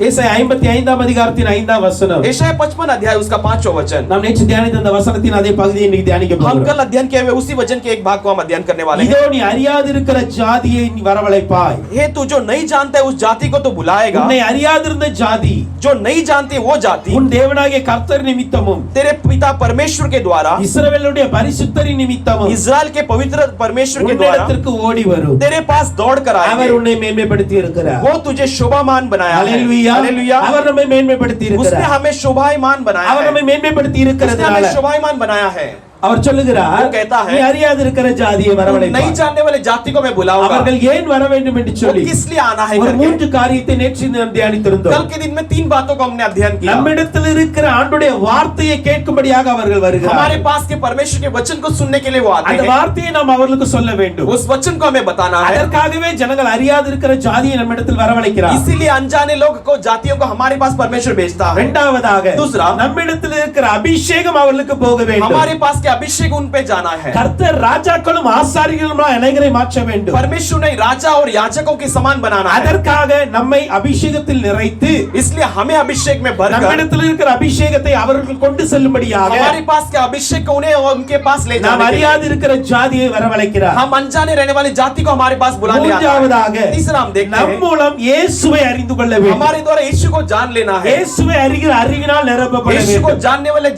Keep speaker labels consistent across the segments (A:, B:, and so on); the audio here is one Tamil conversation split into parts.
A: ஏசாயா 55ஆம் அதிகாரத்தின் 5ஆம் வசனம்.
B: यशायाह 55 अध्याय उसका 5वां वचन.
A: நாம் நேற்று தியானித்த அந்த வசனத்தின் அதே பகுதியை இன்னைக்கு தியானிக்க
B: हम
A: போகிறோம்.
B: कल अध्ययन किए हुए उसी वचन के एक भाग को हम अध्ययन करने वाले हैं.
A: இதோ நீ அறியாதிருக்கிற ஜாதியை நீ வரவழைப்பாய்.
B: हे तू जो नहीं जानता है उस जाति को तो बुलाएगा.
A: உன்னை அறியாதிருந்த ஜாதி,
B: जो नहीं जानती वो जाति
A: உன் தேவனாகிய கர்த்தர் நிமித்தமும்
B: तेरे पिता परमेश्वर के द्वारा,
A: இஸ்ரவேலுடைய பரிசுத்தரின் நிமித்தமும்
B: इस्राएल के पवित्र परमेश्वर के द्वारा
A: உன்னிடத்திற்கு ஓடி வரும்.
B: तेरे पास दौड़ कर
A: அவர்
B: आएंगे.
A: உன்னை மேன்மைப்படுத்தி இருக்கிறார்.
B: वो तुझे शोभामान बनाया है.
A: ஹalleluya.
B: हालेलुया.
A: அவர் நம்மை மேன்மைப்படுத்தி
B: उसने
A: இருக்கிறார்.
B: हमें शोभायमान बनाया
A: அவர்
B: है.
A: நம்மை மேன்மைப்படுத்தி
B: उसने
A: இருக்கிறதுனால
B: हमें शोभायमान बनाया है.
A: அவர் சொல்லுகிறார்,
B: वो कहता है,
A: நீ அறியாதிருக்கிற ஜாதியை
B: नहीं
A: வரவழைப்பாய்.
B: जानने वाले जाति को मैं बुलाऊंगा.
A: அவர்கள் ஏன் வர வேண்டும் என்று
B: वो
A: சொல்லி
B: किस लिए आना है
A: ஒரு
B: करके.
A: மூன்று காரியத்தை நேற்று நாம் தியானித்திருந்தோம்.
B: कल के दिन में 3 बातों को हमने अध्ययन किया.
A: நம்மிடத்தில் இருக்கிற ஆண்டுடைய வார்த்தையை கேட்கும்படியாக அவர்கள்
B: हमारे
A: வருகிறார்கள்.
B: पास के परमेश्वर के वचन को सुनने के लिए वो आते
A: அந்த
B: हैं.
A: வார்த்தையை நாம் அவர்களுக்கு சொல்ல வேண்டும்.
B: उस वचन को हमें बताना है.
A: அதற்காகவே ஜனங்கள் அறியாதிருக்கிற ஜாதியை நம்மிடத்தில் வரவழைக்கிறார்.
B: इसीलिए अनजाने लोग को, जातियों को हमारे पास परमेश्वर भेजता है.
A: இரண்டாவதாக
B: दूसरा,
A: நம்மிடத்தில் இருக்கிற அபிஷேகம் அவர்களுக்கு போக வேண்டும்.
B: हमारे पास के अभिषेक उन पे जाना है.
A: கர்த்தர் ராஜாக்களும் ஆசாரியர்களுமாய் அநேகரை மாற்ற வேண்டும்.
B: परमेश्वर ने राजा और याजकों के समान बनाना है.
A: அதற்காக நம்மை அபிஷேகத்தில் நிறைத்து
B: इसलिए हमें अभिषेक में भरकर
A: நம்மிடத்தில் இருக்கிற அபிஷேகத்தை அவர்கள் கொண்டு செல்லும்படியாக
B: हमारे पास के अभिषेक को उन्हें उनके पास ले
A: நாம்
B: जाने के लिए
A: அறியாதிருக்கிற ஜாதியை வரவழைக்கிறார்.
B: हम अनजाने रहने वाली जाति को हमारे पास बुलाने आता है.
A: மூன்றாவதாக
B: तीसरा हम देखते
A: நம்
B: हैं
A: மூலம் இயேசுவை அறிந்து கொள்ள வேண்டும்.
B: हमारे द्वारा यीशु को जान लेना है.
A: இயேசுவை அறிகிற அறிவினால் நிரப்பப்பட
B: यीशु को
A: வேண்டும்.
B: जानने वाले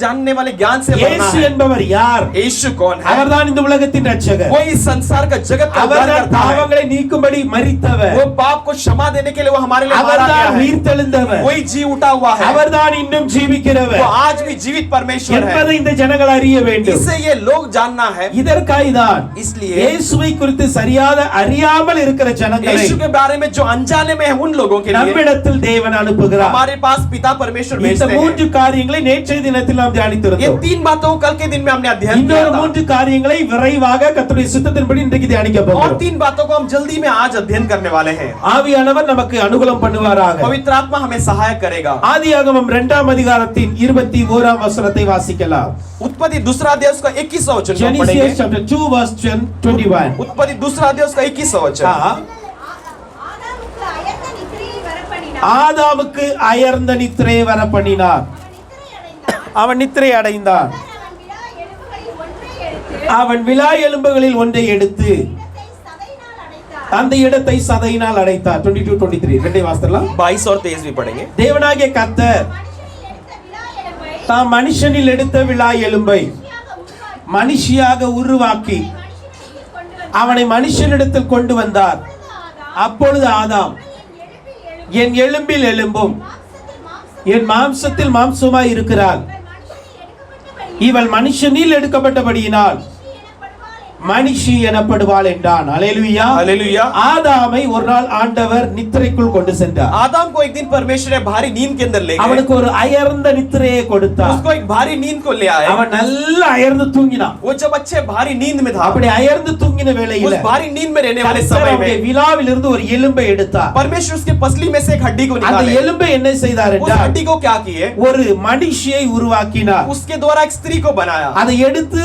B: ज्ञान से भरना
A: இயேசு
B: है.
A: என்பவர் யார்?
B: यीशु कौन है?
A: அவர்தான் இந்த உலகத்தின் இரட்சகர்.
B: वो इस संसार का जगत का उद्धार
A: அவர்தான்
B: करता है.
A: பாவங்களை நீக்கும்படி மரித்தவர்.
B: वो पाप को क्षमा देने के लिए वो हमारे लिए मारा गया
A: அவர்தான்
B: है.
A: உயிர்த்தெழுந்தவர்.
B: वही जी उठा हुआ है.
A: அவர்தான் இன்னும்
B: वो
A: ஜீவிக்கிறவர்
B: आज भी जीवित परमेश्वर है.
A: என்பதை இந்த ஜனங்கள் அறிய வேண்டும்.
B: इसे ये लोग जानना है.
A: இதற்காய்தான்
B: इसलिए
A: இயேசுவை குறித்து சரியாக அறியாமல் இருக்கிற ஜனங்களை
B: यीशु के बारे में जो अनजाने में है उन लोगों के लिए
A: நம்மிடத்தில் தேவன் அனுப்புகிறார்.
B: हमारे पास पिता परमेश्वर
A: இந்த
B: भेजते हैं.
A: மூன்று காரியங்களை நேற்றைய தினத்தில் நாம்
B: ये
A: தியானித்திருந்தோம்.
B: 3 बातों को कल के दिन में हमने अध्ययन किया
A: இன்னொரு
B: था.
A: மூன்று காரியங்களை விரைவாக கர்த்தருடைய சித்தத்தின்படி இன்றைக்கு தியானிக்க
B: और
A: போகிறோம்.
B: 3 बातों को हम जल्दी में आज अध्ययन करने वाले हैं.
A: ஆவியானவர் நமக்கு அனுகூலம் பண்ணுவாராக.
B: पवित्र आत्मा हमें सहायक करेगा.
A: ஆதியாகமம் 2ஆம் அதிகாரத்தின் 21ஆம் வசனத்தை வாசிக்கலாம்.
B: उत्पत्ति दूसरा अध्याय उसका 21वां वचन हम पढ़ेंगे.
A: Genesis chapter 2 verse 21.
B: उत्पत्ति दूसरा अध्याय उसका 21वां वचन.
A: ஆதாமுக்கு அயர்ந்த நித்திரை வர பண்ணினார். அவன் நித்திரை அடைந்தான். அவன் விலா எலும்புகளில் ஒன்றை எடுத்து அந்த இடத்தை சதையினால் அடைத்தார். 22-23 ரெண்டே வாசிக்கலாம்.
B: 22 और 23 भी पढ़ेंगे.
A: தேவனாகிய கர்த்தர் தாம் மனுஷனில் எடுத்த விலா எலும்பை மனுஷியாக உருவாக்கி அவனை மனுஷனிடத்தில் கொண்டு வந்தார். அப்பொழுது ஆதாம், என் எலும்பில் எலும்பும் என் மாம்சத்தில் மாம்சமாய் இருக்கிறாள். இவள் மனுஷனில் எடுக்கப்பட்டபடியினால் மனுஷி எனப்படுவாள் என்றான். அல்லேலூயா.
B: हालेलुया.
A: ஆதாமை ஒரு நாள் ஆண்டவர் நித்திரைக்குள் கொண்டு சென்றார்.
B: आदम को एक दिन परमेश्वर ने भारी नींद के अंदर ले गए.
A: அவனுக்கு ஒரு அயர்ந்த நித்திரையை கொடுத்தார்.
B: उसको एक भारी नींद को ले आए.
A: அவன் நல்லா அயர்ந்து தூங்கினான்.
B: वो जब अच्छे भारी नींद में था,
A: அப்படி அயர்ந்து தூங்கின வேளையில
B: उस भारी नींद में रहने वाले
A: கர்த்தர்
B: समय
A: அவனுடைய
B: में
A: விலாவில் இருந்து ஒரு எலும்பை எடுத்தார்.
B: परमेश्वर उसके पसली में से एक हड्डी को
A: அந்த
B: निकाले.
A: எலும்பை என்ன செய்தார்
B: उस
A: என்றால்
B: हड्डी को क्या किए?
A: ஒரு மனுஷியை உருவாக்கினார்.
B: उसके द्वारा एक स्त्री को बनाया.
A: அதை எடுத்து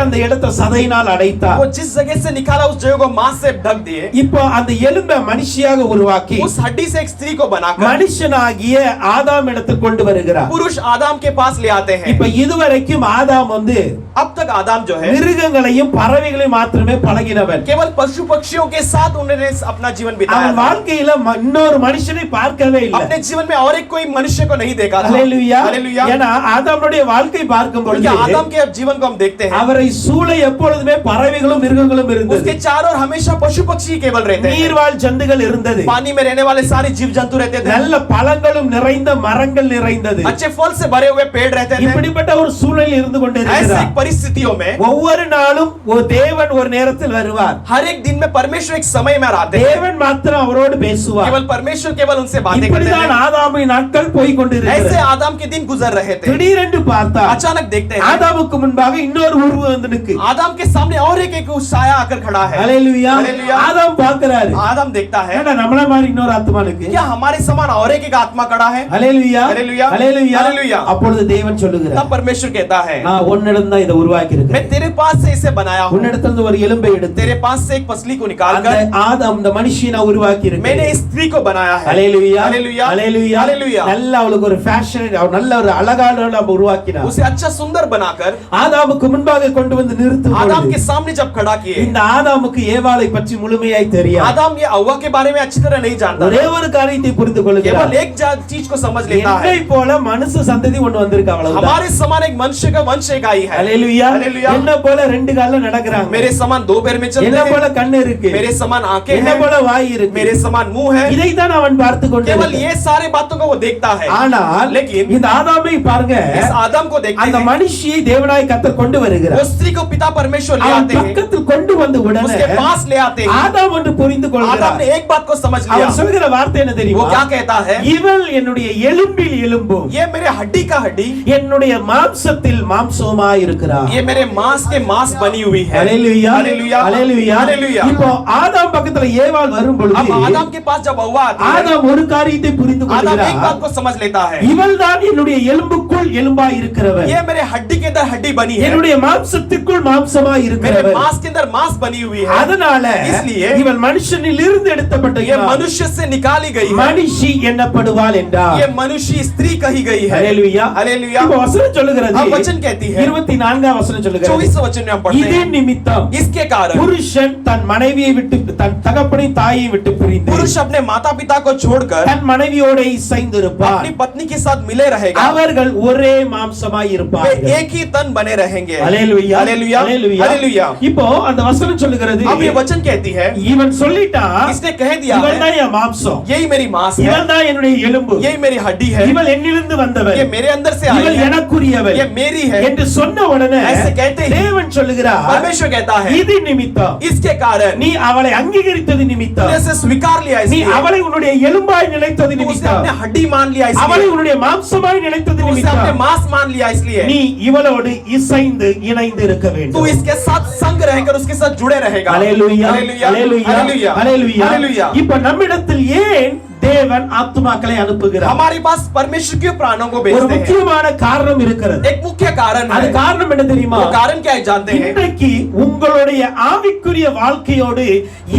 A: அந்த இடத்தை சதையினால் அடைத்தார்.
B: वो जिस जगह से निकाला उस जगह को मांस से ढक दिए.
A: இப்போ அந்த எலும்பை மனுஷியாக உருவாக்கி
B: उस हड्डी से एक स्त्री को बनाकर
A: மனுஷனாகிய ஆதாம் இடத்தில் கொண்டு வருகிறார்.
B: पुरुष आदम के पास ले आते हैं.
A: இப்போ இதுவரைக்கும் ஆதாம் வந்து
B: अब तक आदम जो है
A: மிருகங்களையும் பறவைகளையும் மாத்திரமே பழகினவன்.
B: केवल पशु पक्षियों के साथ उन्होंने अपना जीवन बिताया.
A: அவன் வாழ்க்கையில இன்னொரு மனுஷனை பார்க்கவே இல்லை.
B: अपने जीवन में और एक कोई मनुष्य को नहीं देखा था.
A: அல்லேலூயா.
B: हालेलुया.
A: ஏன்னா ஆதாமுடைய வாழ்க்கை பார்க்கும் பொழுது
B: आदम के जीवन को हम देखते हैं.
A: அவரை சூழ எப்பொழுதுமே பறவைகளும் மிருகங்களும் இருந்தது.
B: उसके चारों ओर हमेशा पशु पक्षी केवल रहते हैं.
A: நீர்வாழ் ஜந்துகள் இருந்தது.
B: पानी में रहने वाले सारे जीव जंतु रहते थे.
A: நல்ல பழங்களும் நிறைந்த மரங்கள் நிறைந்தது.
B: अच्छे फल से भरे हुए पेड़ रहते थे.
A: இப்படிப்பட்ட ஒரு சூழலில் இருந்து
B: ऐसी
A: கொண்டிருக்கிறார்.
B: परिस्थितियों में
A: ஒவ்வொரு நாளும் ஒரு தேவன் ஒரு நேரத்தில் வருவார்.
B: हर एक दिन में परमेश्वर एक समय में आते हैं.
A: தேவன் மாத்திரம் அவரோடு பேசுவார்.
B: केवल परमेश्वर केवल उनसे बातें करते
A: இப்படிதான்
B: हैं.
A: ஆதாமின் நாட்கள் போய்
B: ऐसे
A: கொண்டிருக்கிறது.
B: आदम के दिन गुजर रहे थे.
A: திடீரென்று பார்த்தா
B: अचानक देखते हैं
A: ஆதாமுக்கு முன்பாக இன்னொரு உருவந்தனுக்கு
B: आदम के सामने और एक साया आकर खड़ा है।
A: ஹalleluya
B: हालेलुया।
A: ஆதாம் பார்க்கறாரு
B: आदम देखता है
A: ஏன்னா நம்மள மாதிரி இன்னொரு ஆத்மானுக்கு
B: क्या हमारे समान और एक आत्मा खड़ा है।
A: ஹalleluya
B: हालेलुया।
A: ஹalleluya
B: हालेलुया।
A: அப்பொழுது தேவன் சொல்லுகிறார்
B: तब परमेश्वर कहता है
A: நான் உன்னிடம் தான் இதை உருவாக்கி
B: मैं
A: இருக்கேன்
B: तेरे पास से इसे बनाया हूँ।
A: உன்னிடத்துல இருந்து ஒரு எலும்பை எடுத்து
B: तेरे पास से एक पसली को निकाल
A: அந்த
B: कर
A: ஆதாம் அந்த மனுஷியை நான் உருவாக்கி இருக்கேன்
B: मैंने इस स्त्री को बनाया है।
A: ஹalleluya
B: हालेलुया।
A: ஹalleluya
B: हालेलुया।
A: நல்ல அவளுக்கு ஒரு ஃபேஷன் நல்ல ஒரு அழகான நம்ம உருவாக்கினார்
B: उसे अच्छा सुंदर बनाकर
A: ஆதாமுக்கு முன்பாக கொண்டு வந்து நிறுத்தும்
B: आदम
A: பொழுது
B: के सामने जब खड़ा किए,
A: இந்த ஆதாமுக்கு ஏவாளை பற்றி முழுமையாய் தெரியாது
B: आदम ये हव्वा के बारे में अच्छी तरह नहीं जानता
A: ஒரே ஒரு காரியத்தை புரிந்து கொள்கிறார்
B: केवल एक चीज को समझ लेता
A: என்னை
B: है
A: போல மனுஷ சந்ததி ஒன்னு வந்திருக்கு அவ்வளவுதான்
B: हमारे समान एक मनुष्य का वंश एक आई है।
A: ஹalleluya
B: हालेलुया।
A: என்ன போல ரெண்டு கால்ல நடக்கறாங்க
B: मेरे समान दो पैर में चलते
A: என்ன போல
B: हैं,
A: கண்ணு இருக்கு
B: मेरे समान आंखें
A: என்ன
B: हैं,
A: போல வாய் இருக்கு
B: मेरे समान मुंह है।
A: இதை தான் அவன் பார்த்து
B: केवल
A: கொண்டிருக்கிறான்
B: ये सारे बातों को वो देखता है।
A: ஆனால்
B: लेकिन
A: இந்த ஆதாமை பாருங்க
B: इस आदम को देखते
A: அந்த
B: हैं,
A: மனுஷியை தேவனாய் கர்த்தர் கொண்டு
B: वो
A: வருகிறார்
B: स्त्री को पिता परमेश्वर ले
A: அவன்
B: आते हैं,
A: பக்கத்தில் கொண்டு வந்து உடனே
B: उसके पास ले आते हैं।
A: ஆதாம் என்று புரிந்து
B: आदम
A: கொள்கிறார்
B: ने एक बात को समझ लिया।
A: அவன் சொல்கிற வார்த்தை என்ன
B: वो
A: தெரியுமா
B: क्या कहता है?
A: இவள் என்னுடைய எலும்பில் எலும்பும்
B: ये मेरे हड्डी का हड्डी,
A: என்னுடைய மாம்சத்தில் மாம்சமாய் இருக்கிறார்
B: ये मेरे मांस के मांस बनी हुई है।
A: ஹalleluya
B: हालेलुया।
A: ஹalleluya
B: हालेलुया।
A: இப்போ ஆதாம் பக்கத்துல ஏவாள் வரும் பொழுது
B: अब आदम के पास जब हव्वा आती है,
A: ஆதாம் ஒரு காரியத்தை புரிந்து
B: आदम एक
A: கொள்கிறார்
B: बात को समझ लेता है,
A: இவள் தான் என்னுடைய எலும்புக்குள் எலும்பாய் இருக்கிறவர்
B: ये मेरे हड्डी के अंदर हड्डी बनी है,
A: என்னுடைய மாம்சத்திற்குள் மாம்சமாய்
B: मेरे
A: இருக்கிறவர்
B: मांस के अंदर मांस बनी हुई है।
A: அதனால
B: इसलिए
A: இவள் மனுஷனில் இருந்து எடுத்தப்பட்ட
B: ये मनुष्य से निकाली गई है,
A: மனுஷி என்னப்படுவாள் என்றார்
B: ये मनुष्य स्त्री कही गई है।
A: ஹalleluya
B: हालेलुया।
A: இப்போ வசனம் சொல்லுகிறது
B: अब वचन कहती है,
A: 24ஆம் வசனம் சொல்லுகிறது
B: 24 वचन में हम पढ़ते
A: இதே
B: हैं,
A: நிமித்தம்
B: इसके कारण
A: புருஷன் தன் மனைவியை விட்டு தன் தகப்பனை தாயை விட்டு பிரிந்து
B: पुरुष अपने माता पिता को छोड़कर
A: தன் மனைவியோட இசைந்திருப்பார்
B: अपनी पत्नी के साथ मिले रहेगा,
A: அவர்கள் ஒரே மாம்சமாய்
B: वे
A: இருப்பார்கள்
B: एक ही तन बने रहेंगे।
A: ஹalleluya
B: हालेलुया।
A: ஹalleluya
B: हालेलुया।
A: இப்போ அந்த வசனம் சொல்லுகிறது
B: अब ये वचन कहती है,
A: இவன் சொல்லிட்டான்
B: इसने कह दिया
A: இவன்
B: है,
A: தான் என் மாம்சம்
B: यही मेरी मांस है,
A: இவன் தான் என்னுடைய எலும்பு
B: यही मेरी हड्डी है,
A: இவள் என்னிலிருந்து வந்தவள்
B: ये मेरे अंदर से आई
A: இவள்
B: है,
A: எனக்குரியவள்
B: ये मेरी है।
A: என்று சொன்ன உடனே
B: ऐसे कहते ही
A: தேவன் சொல்லுகிறார்
B: परमेश्वर कहता है,
A: இது நிமித்தம்
B: इसके कारण
A: நீ அவளை அங்கீகரித்தது நிமித்தம்
B: तूने इसे स्वीकार लिया,
A: நீ
B: इसलिए
A: அவளை உன்னுடைய எலும்பாய் நிலைத்தது
B: तू उसे
A: நிமித்தம்
B: अपने हड्डी मान लिया,
A: அவளை
B: इसलिए
A: உன்னுடைய மாம்சமாய் நிலைத்தது
B: तू उसे अपने
A: நிமித்தம்
B: मांस मान लिया, इसलिए
A: நீ இவளோடு இசைந்து இணைந்து இருக்க
B: तू
A: வேண்டும்
B: इसके साथ संग रहकर उसके साथ जुड़े रहेगा।
A: ஹalleluya
B: हालेलुया।
A: ஹalleluya
B: हालेलुया।
A: ஹalleluya
B: हालेलुया।
A: இப்போ நம்மிடத்தில் ஏன் தேவன் ஆத்துமாக்களை அனுப்புகிறார்
B: हमारे पास परमेश्वर क्यों प्राणों को
A: ஒரு
B: भेजते हैं?
A: முக்கியமான காரணம் இருக்கிறது
B: एक मुख्य कारण
A: அது
B: है।
A: காரணம் என்ன தெரியுமா
B: वो कारण क्या है जानते हैं?
A: இன்றைக்கு உங்களுடைய ஆவிக்குரிய வாழ்க்கையோடு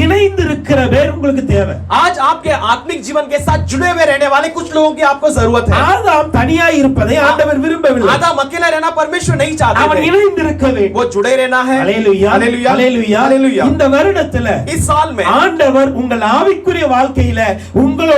A: இணைந்து இருக்கிற பேர் உங்களுக்கு தேவை
B: आज आपके आत्मिक जीवन के साथ जुड़े हुए रहने वाले कुछ लोगों की आपको जरूरत है।
A: ஆதாம் தனியா இருப்பதை ஆண்டவர் விரும்பவில்லை
B: आदम अकेला रहना परमेश्वर नहीं
A: அவன்
B: चाहते थे,
A: இணைந்து இருக்க வேண்டும்
B: वो जुड़े रहना है।
A: ஹalleluya
B: हालेलुया।
A: ஹalleluya
B: हालेलुया।
A: இந்த வருடத்துல
B: इस साल में
A: ஆண்டவர் உங்கள் ஆவிக்குரிய வாழ்க்கையில உங்களோடு